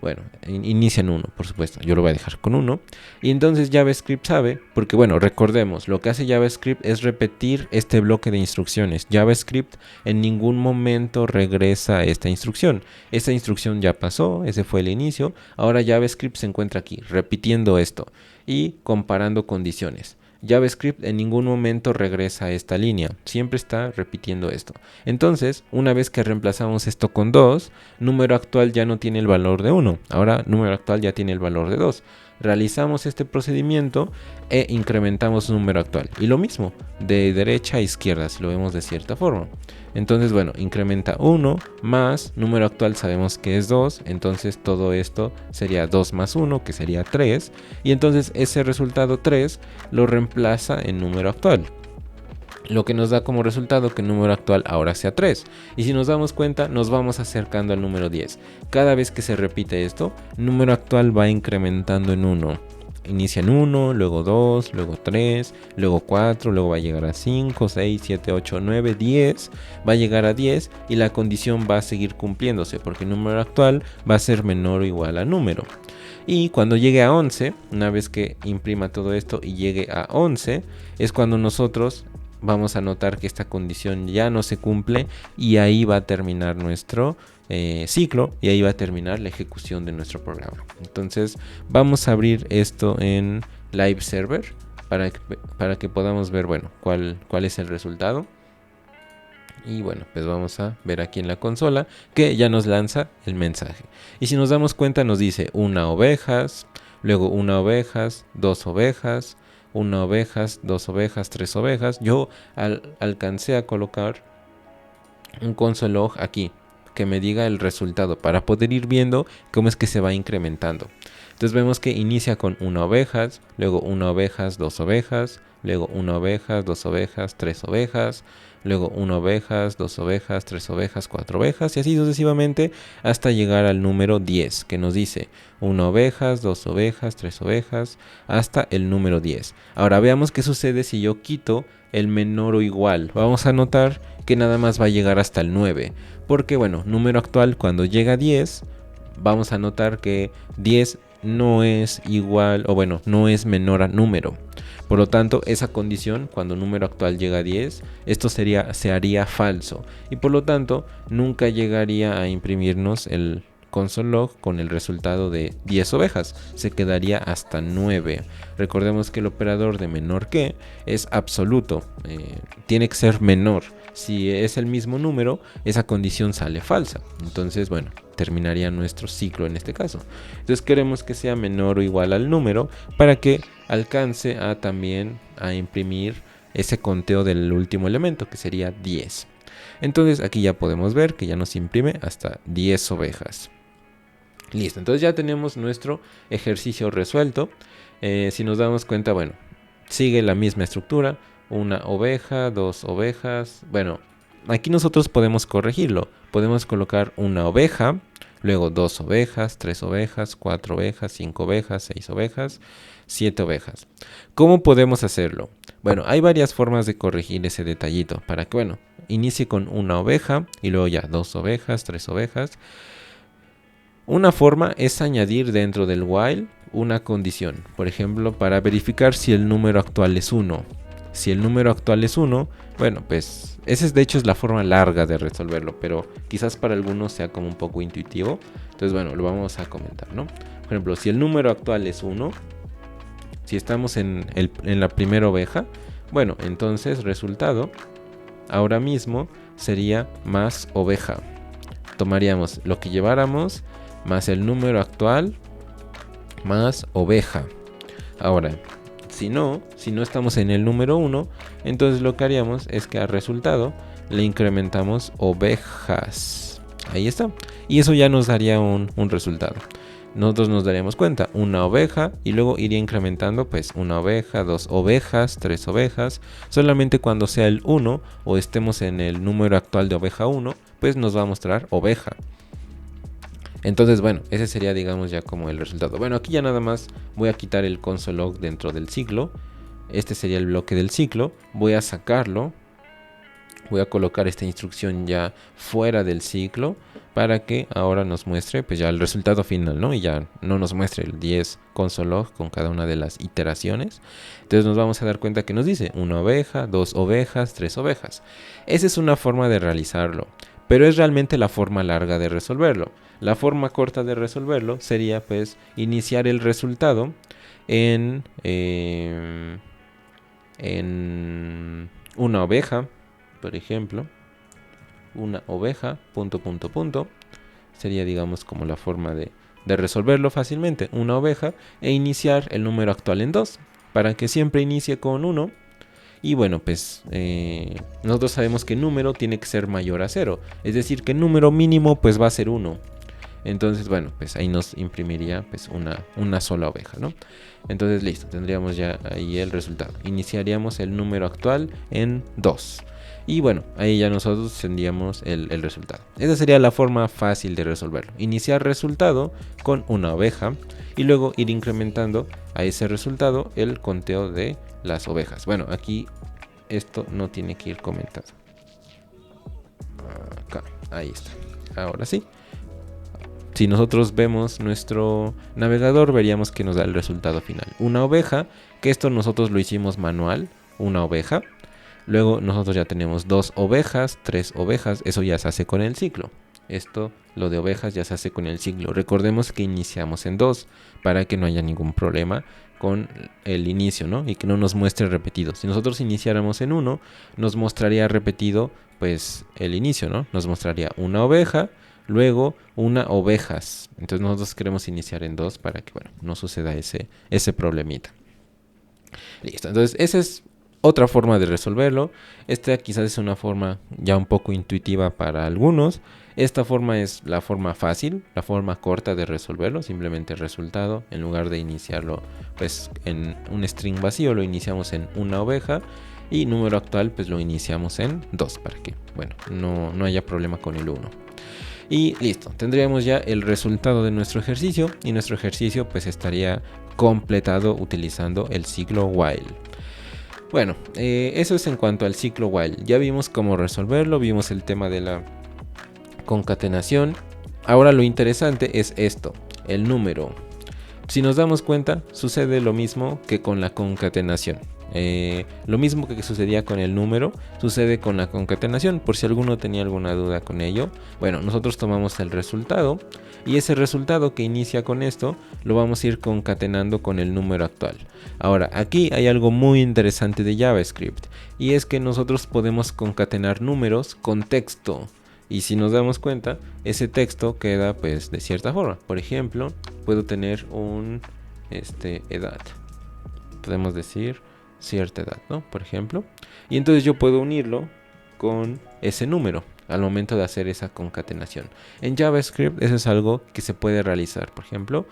Bueno, inicia en 1, por supuesto. Yo lo voy a dejar con 1. Y entonces JavaScript sabe, porque bueno, recordemos, lo que hace JavaScript es repetir este bloque de instrucciones. JavaScript en ningún momento regresa a esta instrucción. Esta instrucción ya pasó, ese fue el inicio. Ahora JavaScript se encuentra aquí, repitiendo esto y comparando condiciones. JavaScript en ningún momento regresa a esta línea, siempre está repitiendo esto. Entonces, una vez que reemplazamos esto con 2, número actual ya no tiene el valor de 1, ahora número actual ya tiene el valor de 2. Realizamos este procedimiento e incrementamos número actual. Y lo mismo, de derecha a izquierda, si lo vemos de cierta forma. Entonces, bueno, incrementa 1 más número actual sabemos que es 2, entonces todo esto sería 2 más 1, que sería 3, y entonces ese resultado 3 lo reemplaza en número actual. Lo que nos da como resultado que el número actual ahora sea 3. Y si nos damos cuenta, nos vamos acercando al número 10. Cada vez que se repite esto, el número actual va incrementando en 1. Inicia en 1, luego 2, luego 3, luego 4, luego va a llegar a 5, 6, 7, 8, 9, 10. Va a llegar a 10 y la condición va a seguir cumpliéndose porque el número actual va a ser menor o igual a número. Y cuando llegue a 11, una vez que imprima todo esto y llegue a 11, es cuando nosotros vamos a notar que esta condición ya no se cumple y ahí va a terminar nuestro ciclo y ahí va a terminar la ejecución de nuestro programa. Entonces vamos a abrir esto en Live Server para que podamos ver, bueno, cuál es el resultado. Y bueno, pues vamos a ver aquí en la consola que ya nos lanza el mensaje. Y si nos damos cuenta nos dice 1 ovejas, luego 1 ovejas, 2 ovejas, 1 ovejas, 2 ovejas, 3 ovejas. Yo alcancé a colocar un console log aquí que me diga el resultado para poder ir viendo cómo es que se va incrementando. Entonces vemos que inicia con 1 ovejas, luego 1 ovejas, 2 ovejas, luego 1 ovejas, 2 ovejas, 3 ovejas, luego 1 ovejas, 2 ovejas, 3 ovejas, 4 ovejas y así sucesivamente hasta llegar al número 10 que nos dice 1 ovejas, 2 ovejas, 3 ovejas hasta el número 10. Ahora veamos qué sucede si yo quito el menor o igual. Vamos a notar que nada más va a llegar hasta el 9. Porque bueno, número actual cuando llega a 10, vamos a notar que 10 no es igual, o bueno, no es menor a número. Por lo tanto, esa condición, cuando número actual llega a 10, esto se haría falso. Y por lo tanto, nunca llegaría a imprimirnos el console log con el resultado de 10 ovejas. Se quedaría hasta 9. Recordemos que el operador de menor que es absoluto. Tiene que ser menor. Si es el mismo número, esa condición sale falsa. Entonces, bueno, terminaría nuestro ciclo en este caso. Entonces queremos que sea menor o igual al número para que alcance a también a imprimir ese conteo del último elemento, que sería 10. Entonces aquí ya podemos ver que ya nos imprime hasta 10 ovejas. Listo, entonces ya tenemos nuestro ejercicio resuelto. Si nos damos cuenta, bueno, sigue la misma estructura. Una oveja, dos ovejas. Bueno, aquí nosotros podemos corregirlo. Podemos colocar una oveja, luego 2 ovejas, 3 ovejas, 4 ovejas, 5 ovejas, 6 ovejas, 7 ovejas. ¿Cómo podemos hacerlo? Bueno, hay varias formas de corregir ese detallito para que, bueno, inicie con una oveja y luego ya 2 ovejas, 3 ovejas. Una forma es añadir dentro del while una condición. Por ejemplo, para verificar si el número actual es 1. Si el número actual es 1, bueno, pues esa de hecho es la forma larga de resolverlo, pero quizás para algunos sea como un poco intuitivo. Entonces, bueno, lo vamos a comentar, ¿no? Por ejemplo, si el número actual es 1, si estamos en la primera oveja, bueno, entonces resultado ahora mismo sería más oveja. Tomaríamos lo que lleváramos más el número actual más oveja. Ahora, si no estamos en el número 1, entonces lo que haríamos es que al resultado le incrementamos ovejas. Ahí está. Y eso ya nos daría un resultado. Nosotros nos daríamos cuenta, una oveja y luego iría incrementando pues una oveja, 2 ovejas, 3 ovejas. Solamente cuando sea el 1 o estemos en el número actual de oveja 1, pues nos va a mostrar oveja. Entonces, bueno, ese sería, digamos, ya como el resultado. Bueno, aquí ya nada más voy a quitar el console log dentro del ciclo. Este sería el bloque del ciclo. Voy a sacarlo. Voy a colocar esta instrucción ya fuera del ciclo para que ahora nos muestre pues ya el resultado final, ¿no? Y ya no nos muestre el 10 console log con cada una de las iteraciones. Entonces nos vamos a dar cuenta que nos dice una oveja, 2 ovejas, 3 ovejas. Esa es una forma de realizarlo, pero es realmente la forma larga de resolverlo. La forma corta de resolverlo sería pues iniciar el resultado en una oveja, por ejemplo, una oveja, punto, punto, punto. Sería, digamos, como la forma de resolverlo fácilmente. Una oveja e iniciar el número actual en 2, para que siempre inicie con 1. Y bueno, pues nosotros sabemos que número tiene que ser mayor a 0. Es decir, que el número mínimo pues va a ser 1. Entonces, bueno, pues ahí nos imprimiría pues una sola oveja, ¿no? Entonces, listo, tendríamos ya ahí el resultado. Iniciaríamos el número actual en 2. Y bueno, ahí ya nosotros tendríamos el resultado. Esa sería la forma fácil de resolverlo. Iniciar resultado con una oveja y luego ir incrementando a ese resultado el conteo de las ovejas. Bueno, aquí esto no tiene que ir comentado. Acá, ahí está. Ahora sí. Si nosotros vemos nuestro navegador, veríamos que nos da el resultado final. Una oveja, que esto nosotros lo hicimos manual, una oveja. Luego nosotros ya tenemos 2 ovejas, 3 ovejas, eso ya se hace con el ciclo. Esto, lo de ovejas, ya se hace con el ciclo. Recordemos que iniciamos en 2 para que no haya ningún problema con el inicio, ¿no? Y que no nos muestre repetido. Si nosotros iniciáramos en 1, nos mostraría repetido pues el inicio, ¿no? Nos mostraría una oveja, luego una ovejas. Entonces nosotros queremos iniciar en 2 para que, bueno, no suceda ese problemita. Listo, entonces esa es otra forma de resolverlo. Esta quizás es una forma ya un poco intuitiva para algunos. Esta forma es la forma fácil, la forma corta de resolverlo. Simplemente el resultado, en lugar de iniciarlo pues en un string vacío, lo iniciamos en una oveja. Y número actual pues lo iniciamos en 2 para que, bueno, no haya problema con el 1. Y listo, tendríamos ya el resultado de nuestro ejercicio. Y nuestro ejercicio pues estaría completado utilizando el ciclo while. Bueno, eso es en cuanto al ciclo while. Ya vimos cómo resolverlo, vimos el tema de la concatenación. Ahora lo interesante es esto, el número. Si nos damos cuenta, sucede lo mismo que con la concatenación. Lo mismo que sucedía con el número, sucede con la concatenación. Por si alguno tenía alguna duda con ello, bueno, nosotros tomamos el resultado y ese resultado que inicia con esto lo vamos a ir concatenando con el número actual. Ahora, aquí hay algo muy interesante de JavaScript y es que nosotros podemos concatenar números con texto. Y si nos damos cuenta, ese texto queda pues de cierta forma. Por ejemplo, puedo tener un edad. Podemos decir cierta edad, ¿no? Por ejemplo. Y entonces yo puedo unirlo con ese número al momento de hacer esa concatenación. En JavaScript eso es algo que se puede realizar. Por ejemplo,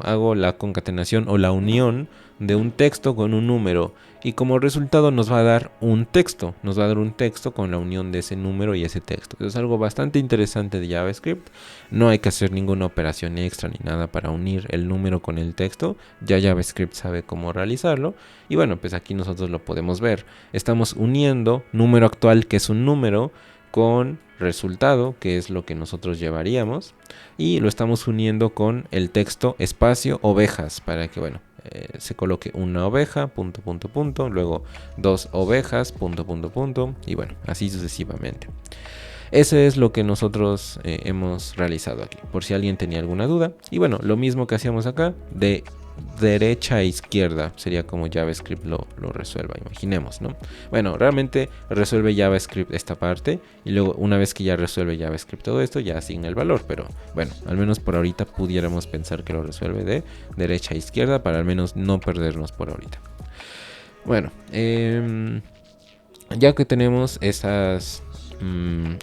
hago la concatenación o la unión de un texto con un número y como resultado nos va a dar un texto, con la unión de ese número y ese texto. Eso es algo bastante interesante de JavaScript. No hay que hacer ninguna operación extra ni nada para unir el número con el texto. Ya JavaScript sabe cómo realizarlo y bueno, pues aquí nosotros lo podemos ver. Estamos uniendo número actual, que es un número, con resultado, que es lo que nosotros llevaríamos, y lo estamos uniendo con el texto espacio ovejas para que bueno, se coloque una oveja, punto, punto, punto, luego dos ovejas, punto, punto, punto, y bueno, así sucesivamente. Eso es lo que nosotros hemos realizado aquí, por si alguien tenía alguna duda. Y bueno, lo mismo que hacíamos acá, de derecha a izquierda, sería como JavaScript lo resuelva, imaginemos, ¿no? Bueno, realmente resuelve JavaScript esta parte y luego una vez que ya resuelve JavaScript todo esto, ya asigna el valor, pero bueno, al menos por ahorita pudiéramos pensar que lo resuelve de derecha a izquierda para al menos no perdernos por ahorita. Bueno, ya que tenemos esas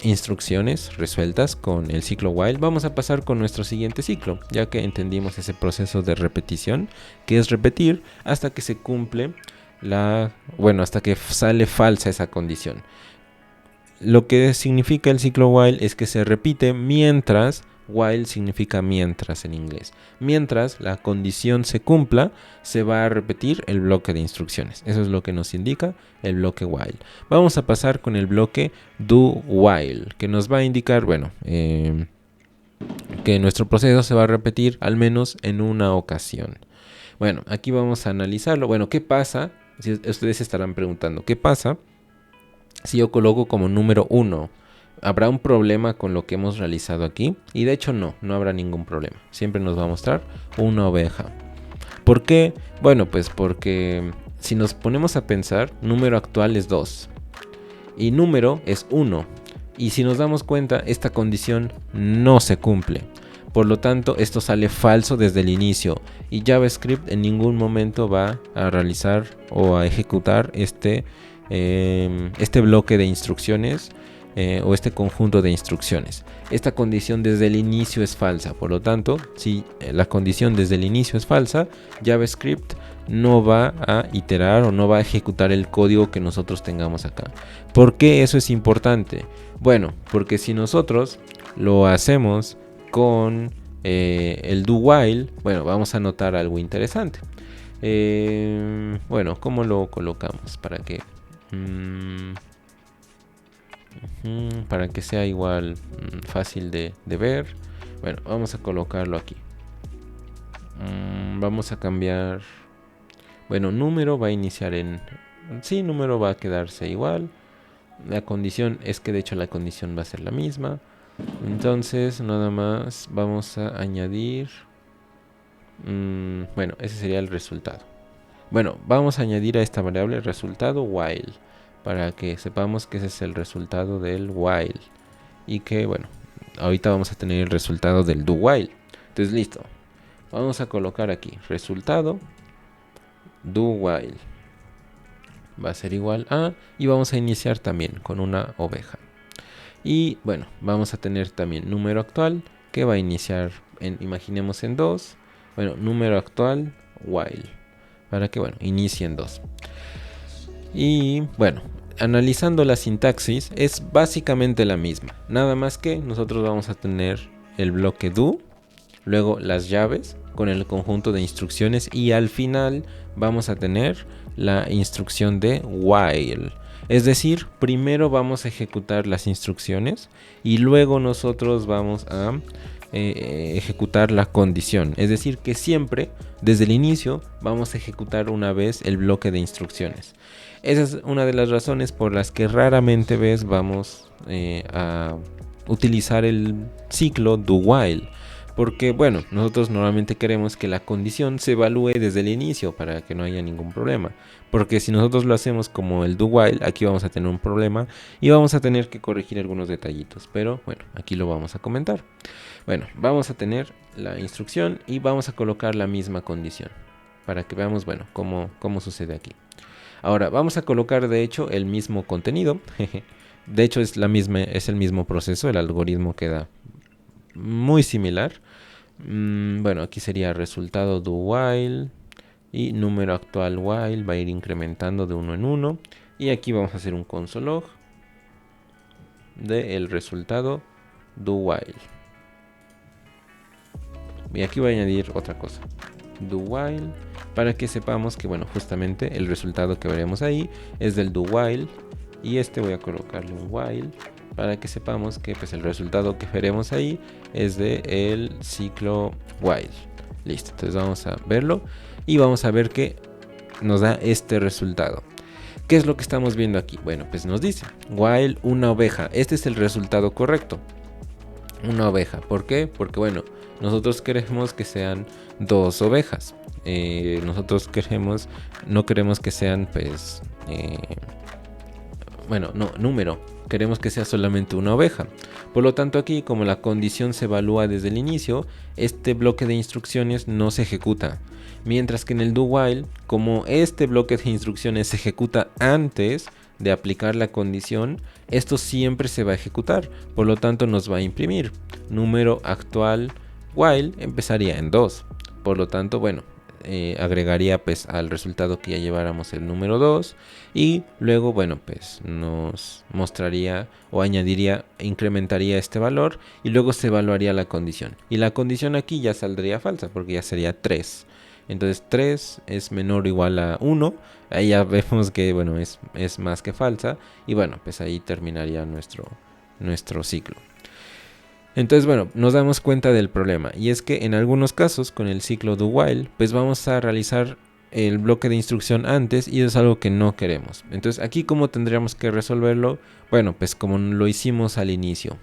instrucciones resueltas con el ciclo while, vamos a pasar con nuestro siguiente ciclo, ya que entendimos ese proceso de repetición, que es repetir hasta que se cumple hasta que sale falsa esa condición. Lo que significa el ciclo while es que se repite mientras. While significa mientras en inglés. Mientras la condición se cumpla, se va a repetir el bloque de instrucciones. Eso es lo que nos indica el bloque while. Vamos a pasar con el bloque do while, que nos va a indicar, bueno, que nuestro proceso se va a repetir al menos en una ocasión. Bueno, aquí vamos a analizarlo. Bueno, ¿qué pasa? Si ustedes se estarán preguntando, ¿qué pasa si yo coloco como número 1? ¿Habrá un problema con lo que hemos realizado aquí? Y de hecho no habrá ningún problema. Siempre nos va a mostrar una oveja. ¿Por qué? Bueno, pues porque si nos ponemos a pensar, número actual es 2 y número es 1. Y si nos damos cuenta, esta condición no se cumple. Por lo tanto, esto sale falso desde el inicio y JavaScript en ningún momento va a realizar o a ejecutar este bloque de instrucciones o este conjunto de instrucciones. Esta condición desde el inicio es falsa. Por lo tanto, si la condición desde el inicio es falsa, JavaScript no va a iterar o no va a ejecutar el código que nosotros tengamos acá. ¿Por qué eso es importante? Bueno, porque si nosotros lo hacemos con el do while, bueno, vamos a notar algo interesante. Bueno, ¿cómo lo colocamos? Para que sea igual fácil de ver. Bueno, vamos a colocarlo aquí. Vamos a cambiar. Bueno, número va a iniciar en... Sí, número va a quedarse igual. La condición es que de hecho la condición va a ser la misma. Entonces nada más vamos a añadir... bueno, ese sería el resultado. Bueno, vamos a añadir a esta variable resultado while, para que sepamos que ese es el resultado del while. Y que bueno, ahorita vamos a tener el resultado del do while. Entonces listo, vamos a colocar aquí resultado do while va a ser igual a, y vamos a iniciar también con una oveja. Y bueno, vamos a tener también número actual, que va a iniciar imaginemos en 2. Bueno, número actual while, para que bueno, inicie en 2. Y bueno, analizando la sintaxis es básicamente la misma, nada más que nosotros vamos a tener el bloque do, luego las llaves con el conjunto de instrucciones y al final vamos a tener la instrucción de while. Es decir, primero vamos a ejecutar las instrucciones y luego nosotros vamos a ejecutar la condición. Es decir, que siempre desde el inicio vamos a ejecutar una vez el bloque de instrucciones. Esa es una de las razones por las que raramente vamos a utilizar el ciclo do while. Porque bueno, nosotros normalmente queremos que la condición se evalúe desde el inicio para que no haya ningún problema. Porque si nosotros lo hacemos como el do while, aquí vamos a tener un problema y vamos a tener que corregir algunos detallitos. Pero bueno, aquí lo vamos a comentar. Bueno, vamos a tener la instrucción y vamos a colocar la misma condición. Para que veamos, bueno, cómo sucede aquí. Ahora, vamos a colocar de hecho el mismo contenido. De hecho es el mismo proceso, el algoritmo queda muy similar. Bueno, aquí sería resultado do while y número actual while va a ir incrementando de uno en uno. Y aquí vamos a hacer un console log del resultado do while. Y aquí voy a añadir otra cosa, do while, para que sepamos que bueno, justamente el resultado que veremos ahí es del do while. Y voy a colocarle un while para que sepamos que pues el resultado que veremos ahí es de el ciclo while. Listo, entonces vamos a verlo y vamos a ver que nos da este resultado. ¿Qué es lo que estamos viendo aquí? Bueno, pues nos dice while una oveja. Este es el resultado correcto. Una oveja. ¿Por qué? Porque bueno, nosotros queremos que sean dos ovejas. Nosotros no queremos que sean pues número. Queremos que sea solamente una oveja. Por lo tanto aquí, como la condición se evalúa desde el inicio, este bloque de instrucciones no se ejecuta. Mientras que en el do while, como este bloque de instrucciones se ejecuta antes de aplicar la condición, esto siempre se va a ejecutar. Por lo tanto nos va a imprimir número actual while empezaría en 2. Por lo tanto, bueno, agregaría pues al resultado que ya lleváramos el número 2 y luego bueno pues nos mostraría o incrementaría este valor y luego se evaluaría la condición y la condición aquí ya saldría falsa porque ya sería 3. Entonces 3 es menor o igual a 1, ahí ya vemos que bueno es más que falsa y bueno pues ahí terminaría nuestro ciclo. Entonces bueno, nos damos cuenta del problema y es que en algunos casos con el ciclo do while pues vamos a realizar el bloque de instrucción antes y eso es algo que no queremos. Entonces aquí ¿cómo tendríamos que resolverlo? Bueno, pues como lo hicimos al inicio.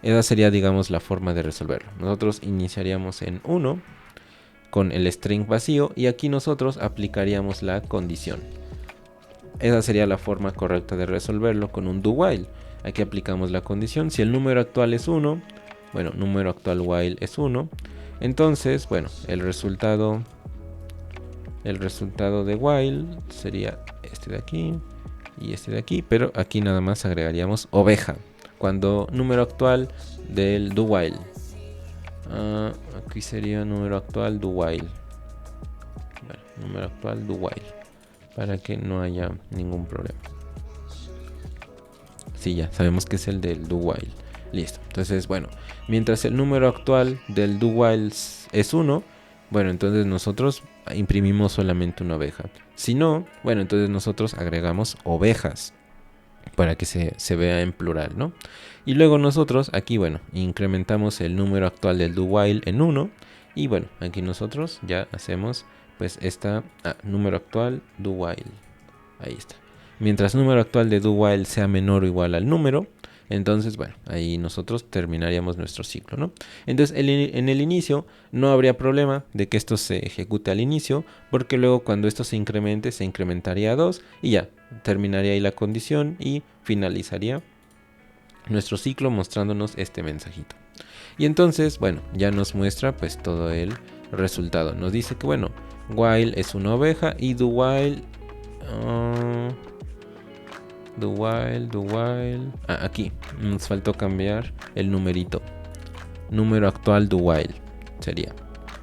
Esa sería digamos la forma de resolverlo. Nosotros iniciaríamos en 1 con el string vacío y aquí nosotros aplicaríamos la condición. Esa sería la forma correcta de resolverlo con un do while. Aquí aplicamos la condición. Si el número actual es 1, bueno, número actual while es 1. Entonces, bueno, el resultado de while sería este de aquí y este de aquí. Pero aquí nada más agregaríamos oveja. Cuando número actual del do while. Aquí sería número actual do while. Bueno, número actual do while. Para que no haya ningún problema. Sí, ya sabemos que es el del do while. Listo. Entonces, bueno, mientras el número actual del do while es 1, bueno, entonces nosotros imprimimos solamente una oveja. Si no, bueno, entonces nosotros agregamos ovejas para que se vea en plural, ¿no? Y luego nosotros aquí, bueno, incrementamos el número actual del do while en 1 y bueno, aquí nosotros ya hacemos pues número actual do while. Ahí está. Mientras número actual de do while sea menor o igual al número, entonces bueno, ahí nosotros terminaríamos nuestro ciclo, ¿no? Entonces en el inicio no habría problema de que esto se ejecute al inicio, porque luego cuando esto se incrementaría a 2 y ya, terminaría ahí la condición y finalizaría nuestro ciclo mostrándonos este mensajito. Y entonces, bueno, ya nos muestra pues todo el resultado. Nos dice que bueno, while es una oveja y do while... do while. Aquí nos faltó cambiar el numerito. Número actual do while sería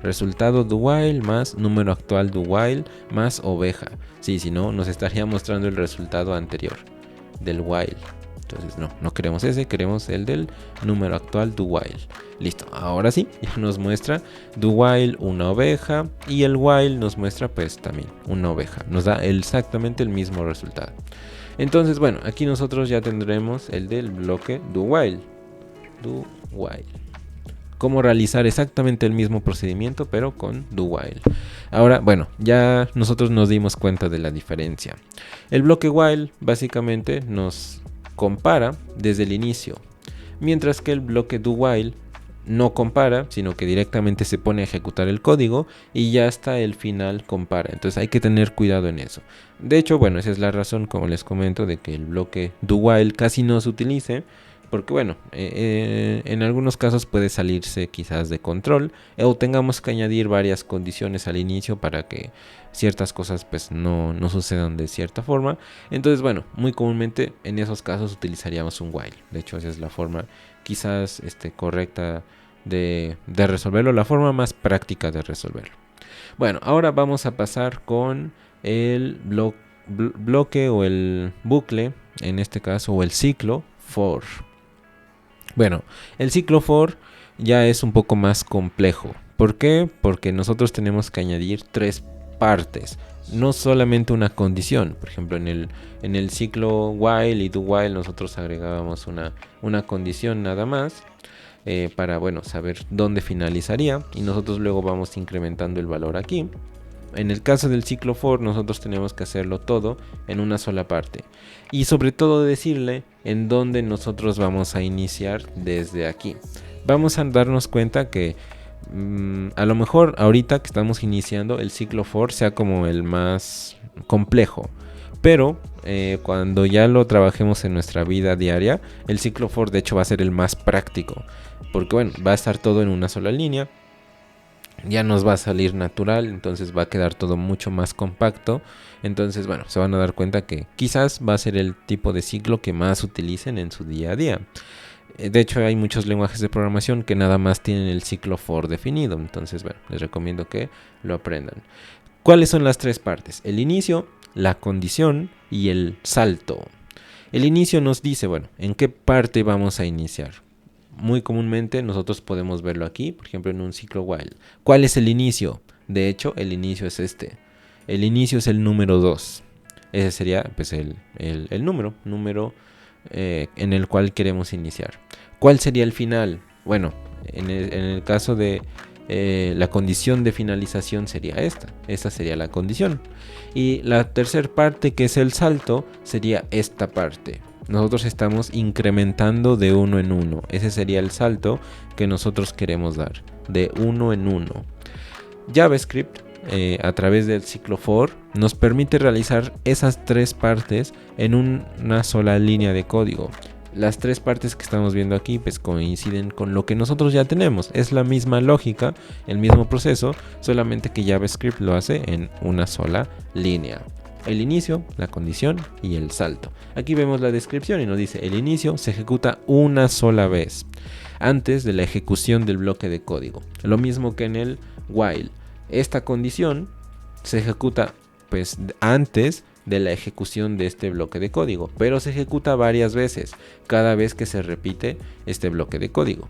resultado do while más número actual do while más oveja. Sí, si no, nos estaría mostrando el resultado anterior del while. Entonces no queremos ese, queremos el del número actual do while. Listo, ahora sí, ya nos muestra do while una oveja y el while nos muestra pues también una oveja. Nos da exactamente el mismo resultado. Entonces bueno, aquí nosotros ya tendremos el del bloque do while. Do while. Cómo realizar exactamente el mismo procedimiento pero con do while. Ahora, bueno, ya nosotros nos dimos cuenta de la diferencia. El bloque while básicamente nos compara desde el inicio, mientras que el bloque do while no compara, sino que directamente se pone a ejecutar el código y ya hasta el final compara. Entonces hay que tener cuidado en eso. De hecho, bueno, esa es la razón, como les comento, de que el bloque do while casi no se utilice. Porque bueno, en algunos casos puede salirse quizás de control o tengamos que añadir varias condiciones al inicio para que ciertas cosas pues no sucedan de cierta forma. Entonces bueno, muy comúnmente en esos casos utilizaríamos un while. De hecho esa es la forma quizás correcta de resolverlo, la forma más práctica de resolverlo. Bueno, ahora vamos a pasar con el bloque o el bucle, en este caso, o el ciclo for. Bueno, el ciclo for ya es un poco más complejo. ¿Por qué? Porque nosotros tenemos que añadir 3 partes, no solamente una condición. Por ejemplo, en el ciclo while y do while nosotros agregábamos una condición nada más para bueno, saber dónde finalizaría y nosotros luego vamos incrementando el valor aquí. En el caso del ciclo for nosotros tenemos que hacerlo todo en una sola parte y sobre todo decirle en dónde nosotros vamos a iniciar desde aquí. Vamos a darnos cuenta que a lo mejor ahorita que estamos iniciando el ciclo for sea como el más complejo, pero cuando ya lo trabajemos en nuestra vida diaria, el ciclo for de hecho va a ser el más práctico, porque bueno, va a estar todo en una sola línea. Ya nos va a salir natural, entonces va a quedar todo mucho más compacto. Entonces, bueno, se van a dar cuenta que quizás va a ser el tipo de ciclo que más utilicen en su día a día. De hecho, hay muchos lenguajes de programación que nada más tienen el ciclo for definido. Entonces, bueno, les recomiendo que lo aprendan. ¿Cuáles son las 3 partes? El inicio, la condición y el salto. El inicio nos dice, bueno, en qué parte vamos a iniciar. Muy comúnmente nosotros podemos verlo aquí, por ejemplo en un ciclo while. ¿Cuál es el inicio? De hecho, el inicio es este. El inicio es el número 2. Ese sería pues el número en el cual queremos iniciar. ¿Cuál sería el final? Bueno, en el caso de la condición de finalización sería esta. Esta sería la condición. Y la tercera parte, que es el salto, sería esta parte. Nosotros estamos incrementando de 1 en 1. Ese sería el salto que nosotros queremos dar, de 1 en 1. JavaScript, a través del ciclo for, nos permite realizar esas 3 partes en una sola línea de código. Las 3 partes que estamos viendo aquí pues coinciden con lo que nosotros ya tenemos. Es la misma lógica, el mismo proceso, solamente que JavaScript lo hace en una sola línea. El inicio, la condición y el salto. Aquí vemos la descripción y nos dice: el inicio se ejecuta una sola vez antes de la ejecución del bloque de código. Lo mismo que en el while. Esta condición se ejecuta pues antes de la ejecución de este bloque de código, pero se ejecuta varias veces cada vez que se repite este bloque de código.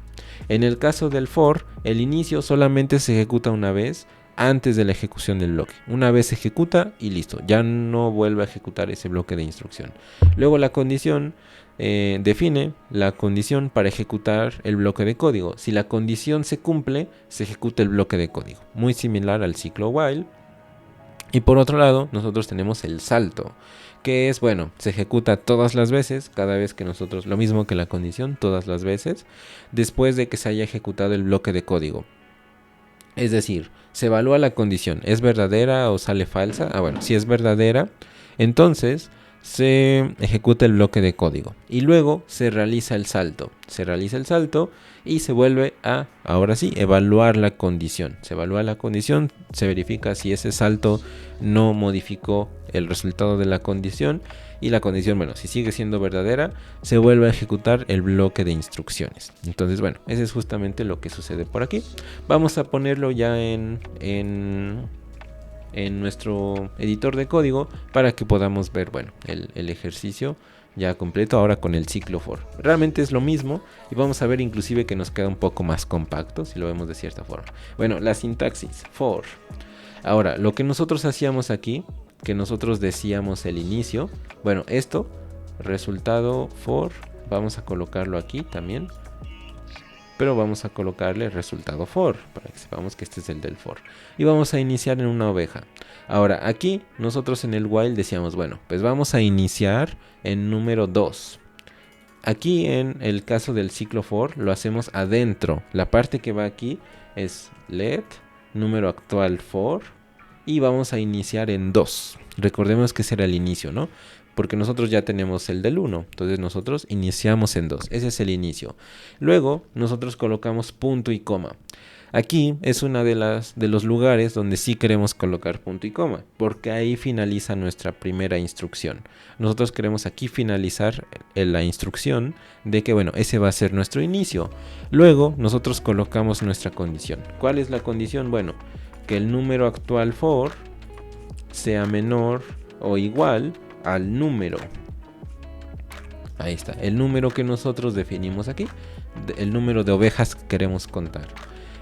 En el caso del for, el inicio solamente se ejecuta una vez antes de la ejecución del bloque. Una vez se ejecuta y listo, ya no vuelve a ejecutar ese bloque de instrucción. Luego la condición define la condición para ejecutar el bloque de código. Si la condición se cumple, se ejecuta el bloque de código, muy similar al ciclo while. Y por otro lado, nosotros tenemos el salto, que es, bueno, se ejecuta todas las veces, cada vez que nosotros, lo mismo que la condición, todas las veces, después de que se haya ejecutado el bloque de código. Es decir, se evalúa la condición, ¿es verdadera o sale falsa? Bueno, si es verdadera, entonces se ejecuta el bloque de código y luego se realiza el salto. Se realiza el salto y se vuelve a, ahora sí, evaluar la condición. Se evalúa la condición, se verifica si ese salto no modificó el resultado de la condición y la condición, bueno, si sigue siendo verdadera, se vuelve a ejecutar el bloque de instrucciones. Entonces, bueno, ese es justamente lo que sucede por aquí. Vamos a ponerlo ya en en nuestro editor de código para que podamos ver, bueno, el ejercicio ya completo ahora con el ciclo for. Realmente es lo mismo y vamos a ver inclusive que nos queda un poco más compacto si lo vemos de cierta forma. Bueno, la sintaxis for. Ahora, lo que nosotros hacíamos aquí, que nosotros decíamos el inicio, bueno, esto, resultado for, vamos a colocarlo aquí también, pero vamos a colocarle resultado for, para que sepamos que este es el del for. Y vamos a iniciar en una oveja. Ahora, aquí nosotros en el while decíamos, bueno, pues vamos a iniciar en número 2. Aquí en el caso del ciclo for, lo hacemos adentro. La parte que va aquí es let, número actual for, y vamos a iniciar en 2. Recordemos que ese era el inicio, ¿no? Porque nosotros ya tenemos el del 1, entonces nosotros iniciamos en 2, ese es el inicio. Luego nosotros colocamos punto y coma. Aquí es una de los lugares donde sí queremos colocar punto y coma, porque ahí finaliza nuestra primera instrucción. Nosotros queremos aquí finalizar la instrucción de que, bueno, ese va a ser nuestro inicio. Luego nosotros colocamos nuestra condición. ¿Cuál es la condición? Bueno, que el número actual for sea menor o igual al número. Ahí está, el número que nosotros definimos aquí, el número de ovejas que queremos contar.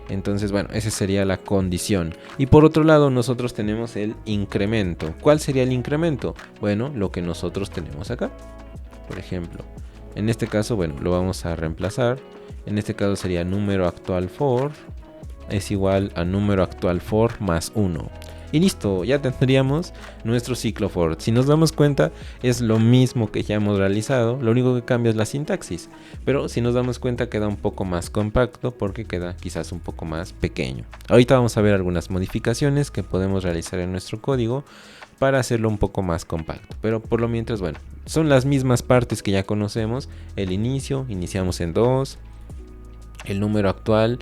Entonces, bueno, esa sería la condición. Y por otro lado, nosotros tenemos el incremento. ¿Cuál sería el incremento? Bueno, lo que nosotros tenemos acá. Por ejemplo, en este caso, bueno, lo vamos a reemplazar. En este caso sería número actual for es igual a número actual for más 1. Y listo, ya tendríamos nuestro ciclo for. Si nos damos cuenta, es lo mismo que ya hemos realizado, lo único que cambia es la sintaxis. Pero si nos damos cuenta, queda un poco más compacto porque queda quizás un poco más pequeño. Ahorita vamos a ver algunas modificaciones que podemos realizar en nuestro código para hacerlo un poco más compacto. Pero por lo mientras, bueno, son las mismas partes que ya conocemos. El inicio, iniciamos en 2. El número actual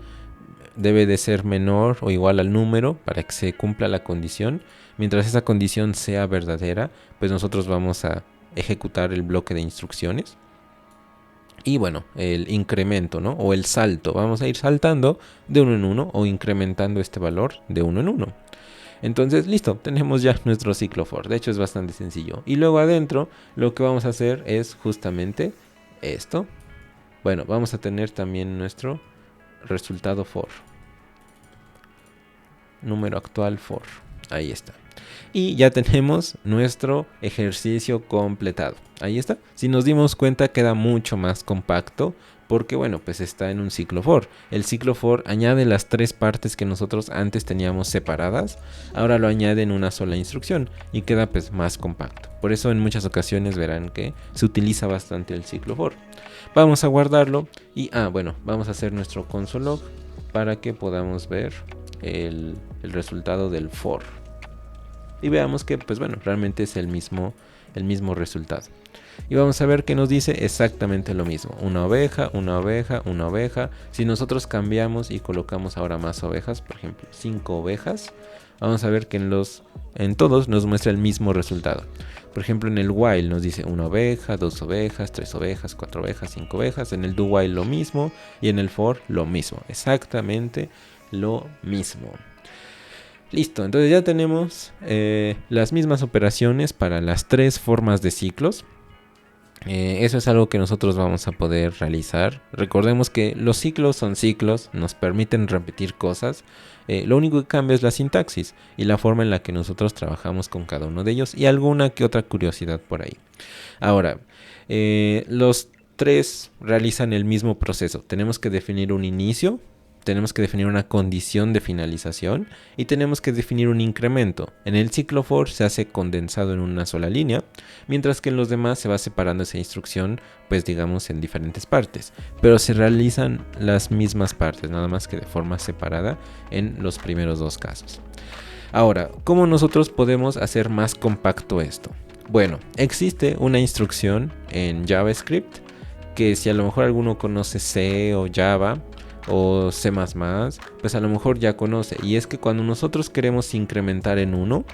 debe de ser menor o igual al número para que se cumpla la condición. Mientras esa condición sea verdadera, pues nosotros vamos a ejecutar el bloque de instrucciones. Y bueno, el incremento, ¿no? O el salto. Vamos a ir saltando de 1 en 1 o incrementando este valor de 1 en 1. Entonces, listo, tenemos ya nuestro ciclo for. De hecho, es bastante sencillo. Y luego adentro, lo que vamos a hacer es justamente esto. Bueno, vamos a tener también nuestro resultado for. Número actual for. Ahí está. Y ya tenemos nuestro ejercicio completado. Ahí está. Si nos dimos cuenta, queda mucho más compacto porque, bueno, pues está en un ciclo for. El ciclo for añade las 3 partes que nosotros antes teníamos separadas. Ahora lo añade en una sola instrucción y queda pues más compacto. Por eso en muchas ocasiones verán que se utiliza bastante el ciclo for. Vamos a guardarlo y, bueno, vamos a hacer nuestro console log para que podamos ver el resultado del for. Y veamos que, pues bueno, realmente es el mismo resultado. Y vamos a ver que nos dice exactamente lo mismo. Una oveja, una oveja, una oveja. Si nosotros cambiamos y colocamos ahora más ovejas, por ejemplo, 5 ovejas, vamos a ver que en todos nos muestra el mismo resultado. Por ejemplo, en el while nos dice una oveja, 2 ovejas, 3 ovejas, 4 ovejas, 5 ovejas. En el do while lo mismo y en el for lo mismo. Exactamente lo mismo. Listo, entonces ya tenemos las mismas operaciones para las 3 formas de ciclos. Eso es algo que nosotros vamos a poder realizar. Recordemos que los ciclos son ciclos, nos permiten repetir cosas. Lo único que cambia es la sintaxis y la forma en la que nosotros trabajamos con cada uno de ellos y alguna que otra curiosidad por ahí. Ahora, los 3 realizan el mismo proceso. Tenemos que definir un inicio, tenemos que definir una condición de finalización y tenemos que definir un incremento. En el ciclo for se hace condensado en una sola línea, mientras que en los demás se va separando esa instrucción, pues digamos en diferentes partes. Pero se realizan las mismas partes, nada más que de forma separada en los primeros 2 casos. Ahora, ¿cómo nosotros podemos hacer más compacto esto? Bueno, existe una instrucción en JavaScript que si a lo mejor alguno conoce C o Java o C++, pues a lo mejor ya conoce. Y es que cuando nosotros queremos incrementar en 1,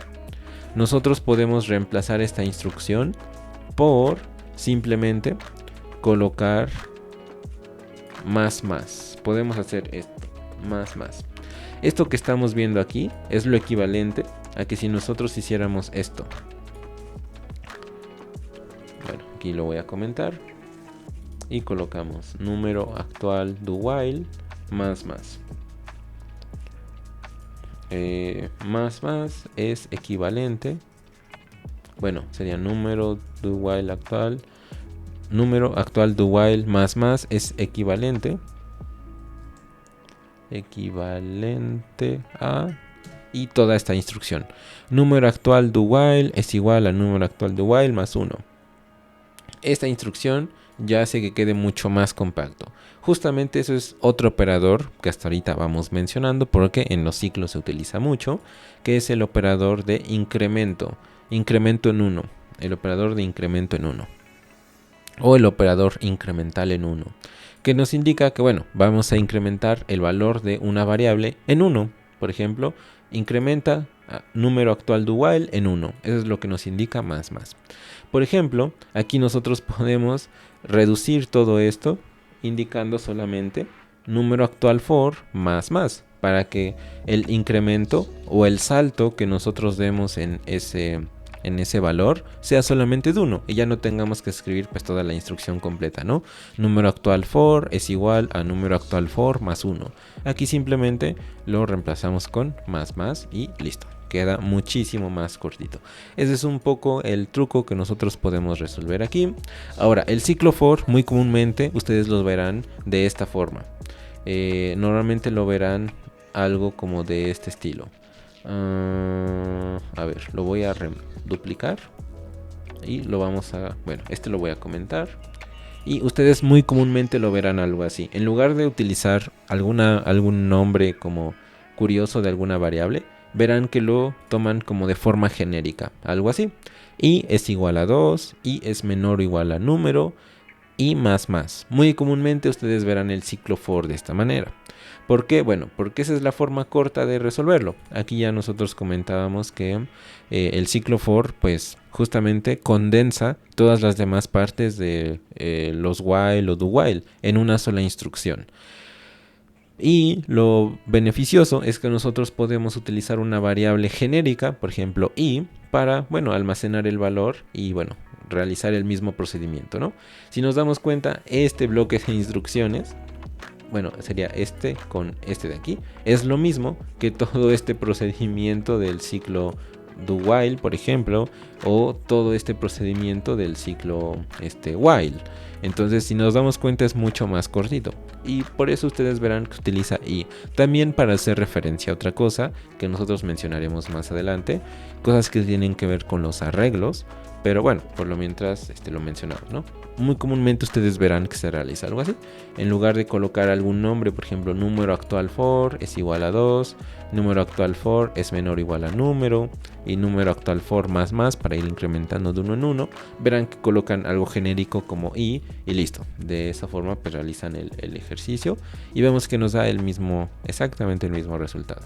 nosotros podemos reemplazar esta instrucción por simplemente colocar más. Podemos hacer esto, más. Esto que estamos viendo aquí es lo equivalente a que si nosotros hiciéramos esto. Bueno, aquí lo voy a comentar. Y colocamos número actual do while más. Más es equivalente. Bueno, sería número do while actual. Número actual do while más es equivalente a, y toda esta instrucción. Número actual do while es igual a número actual do while más 1. Esta instrucción ya hace que quede mucho más compacto. Justamente eso es otro operador que hasta ahorita vamos mencionando porque en los ciclos se utiliza mucho, que es el operador de incremento en 1, el operador de incremento en 1 o el operador incremental en 1, que nos indica que bueno, vamos a incrementar el valor de una variable en 1. Por ejemplo, incrementa número actual do while en 1. Eso es lo que nos indica más. Por ejemplo, aquí nosotros podemos reducir todo esto indicando solamente número actual for más, para que el incremento o el salto que nosotros demos en ese valor sea solamente de 1 y ya no tengamos que escribir pues toda la instrucción completa, ¿no? Número actual for es igual a número actual for más 1. Aquí simplemente lo reemplazamos con más y listo. Queda muchísimo más cortito. Ese es un poco el truco que nosotros podemos resolver aquí. Ahora, el ciclo for muy comúnmente ustedes lo verán de esta forma. Normalmente lo verán algo como de este estilo. A ver, lo voy a duplicar y lo vamos a... Bueno, este lo voy a comentar. Y ustedes muy comúnmente lo verán algo así. En lugar de utilizar algún nombre como curioso de alguna variable, verán que lo toman como de forma genérica, algo así. Y es igual a 2, y es menor o igual a número, y más. Muy comúnmente ustedes verán el ciclo for de esta manera. ¿Por qué? Bueno, porque esa es la forma corta de resolverlo. Aquí ya nosotros comentábamos que el ciclo for, pues justamente condensa todas las demás partes de los while o do while en una sola instrucción. Y lo beneficioso es que nosotros podemos utilizar una variable genérica, por ejemplo i, para, bueno, almacenar el valor y, bueno, realizar el mismo procedimiento, ¿no? Si nos damos cuenta, este bloque de instrucciones, bueno, sería este con este de aquí, es lo mismo que todo este procedimiento del ciclo do while, por ejemplo, o todo este procedimiento del ciclo while. Entonces, si nos damos cuenta, es mucho más cortito. Y por eso ustedes verán que utiliza i. También para hacer referencia a otra cosa que nosotros mencionaremos más adelante. Cosas que tienen que ver con los arreglos. Pero bueno, por lo mientras lo mencionamos, ¿no? Muy comúnmente ustedes verán que se realiza algo así. En lugar de colocar algún nombre, por ejemplo, número actual for es igual a 2, número actual for es menor o igual a número, y número actual for más para ir incrementando de 1 en 1, verán que colocan algo genérico como i y listo. De esa forma pues realizan el ejercicio y vemos que nos da exactamente el mismo resultado.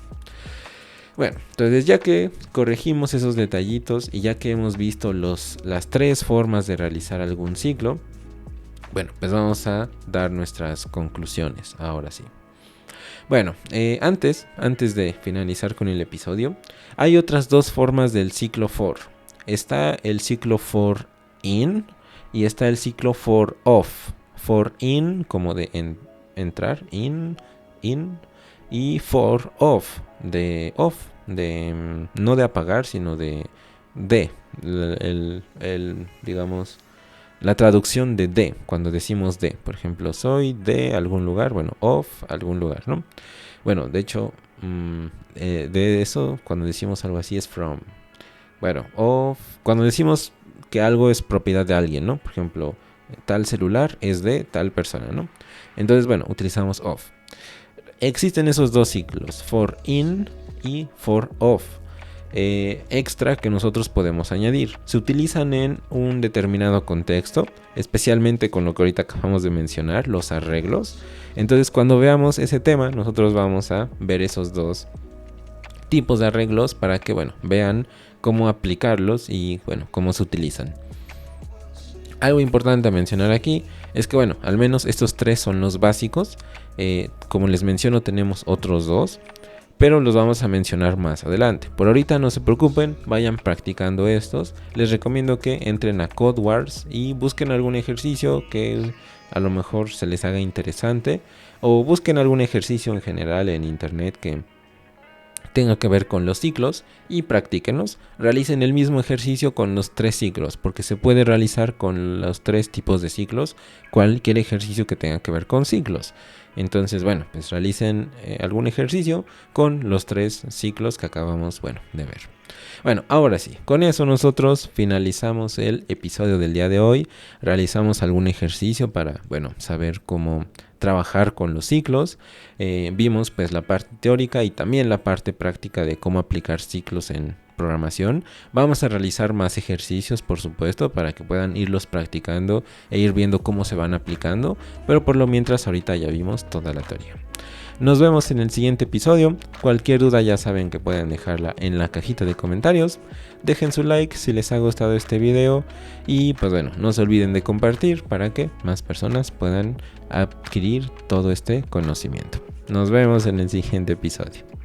Bueno, entonces ya que corregimos esos detallitos y ya que hemos visto las tres formas de realizar algún ciclo, bueno, pues vamos a dar nuestras conclusiones, ahora sí. Bueno, antes de finalizar con el episodio, hay otras dos formas del ciclo for. Está el ciclo for in y está el ciclo for off. For in como de entrar, in, y for off, de off, no de apagar, sino de digamos, la traducción de cuando decimos de, por ejemplo, soy de algún lugar, bueno, off algún lugar, ¿no? Bueno, de hecho, de eso, cuando decimos algo así es from. Bueno, off, cuando decimos que algo es propiedad de alguien, ¿no? Por ejemplo, tal celular es de tal persona, ¿no? Entonces, bueno, utilizamos off. Existen esos dos ciclos, for in y for off. Extra que nosotros podemos añadir. Se utilizan en un determinado contexto, especialmente con lo que ahorita acabamos de mencionar, los arreglos. Entonces, cuando veamos ese tema, nosotros vamos a ver esos dos tipos de arreglos para que, bueno, vean cómo aplicarlos y, bueno, cómo se utilizan. Algo importante a mencionar aquí es que, bueno, al menos estos tres son los básicos. Como les menciono, tenemos otros dos. pero los vamos a mencionar más adelante. Por ahorita no se preocupen, vayan practicando estos. Les recomiendo que entren a Code Wars y busquen algún ejercicio que a lo mejor se les haga interesante, o busquen algún ejercicio en general en internet que tenga que ver con los ciclos y practíquenlos. Realicen el mismo ejercicio con los 3 ciclos, porque se puede realizar con los 3 tipos de ciclos cualquier ejercicio que tenga que ver con ciclos. Entonces, bueno, pues realicen algún ejercicio con los 3 ciclos que acabamos, de ver. Bueno, ahora sí, con eso nosotros finalizamos el episodio del día de hoy. Realizamos algún ejercicio para, saber cómo trabajar con los ciclos. Vimos pues la parte teórica y también la parte práctica de cómo aplicar ciclos en programación. Vamos a realizar más ejercicios, por supuesto, para que puedan irlos practicando e ir viendo cómo se van aplicando, pero por lo mientras ahorita ya vimos toda la teoría. Nos vemos en el siguiente episodio. Cualquier duda ya saben que pueden dejarla en la cajita de comentarios. Dejen su like si les ha gustado este video y pues no se olviden de compartir para que más personas puedan adquirir todo este conocimiento. Nos vemos en el siguiente episodio.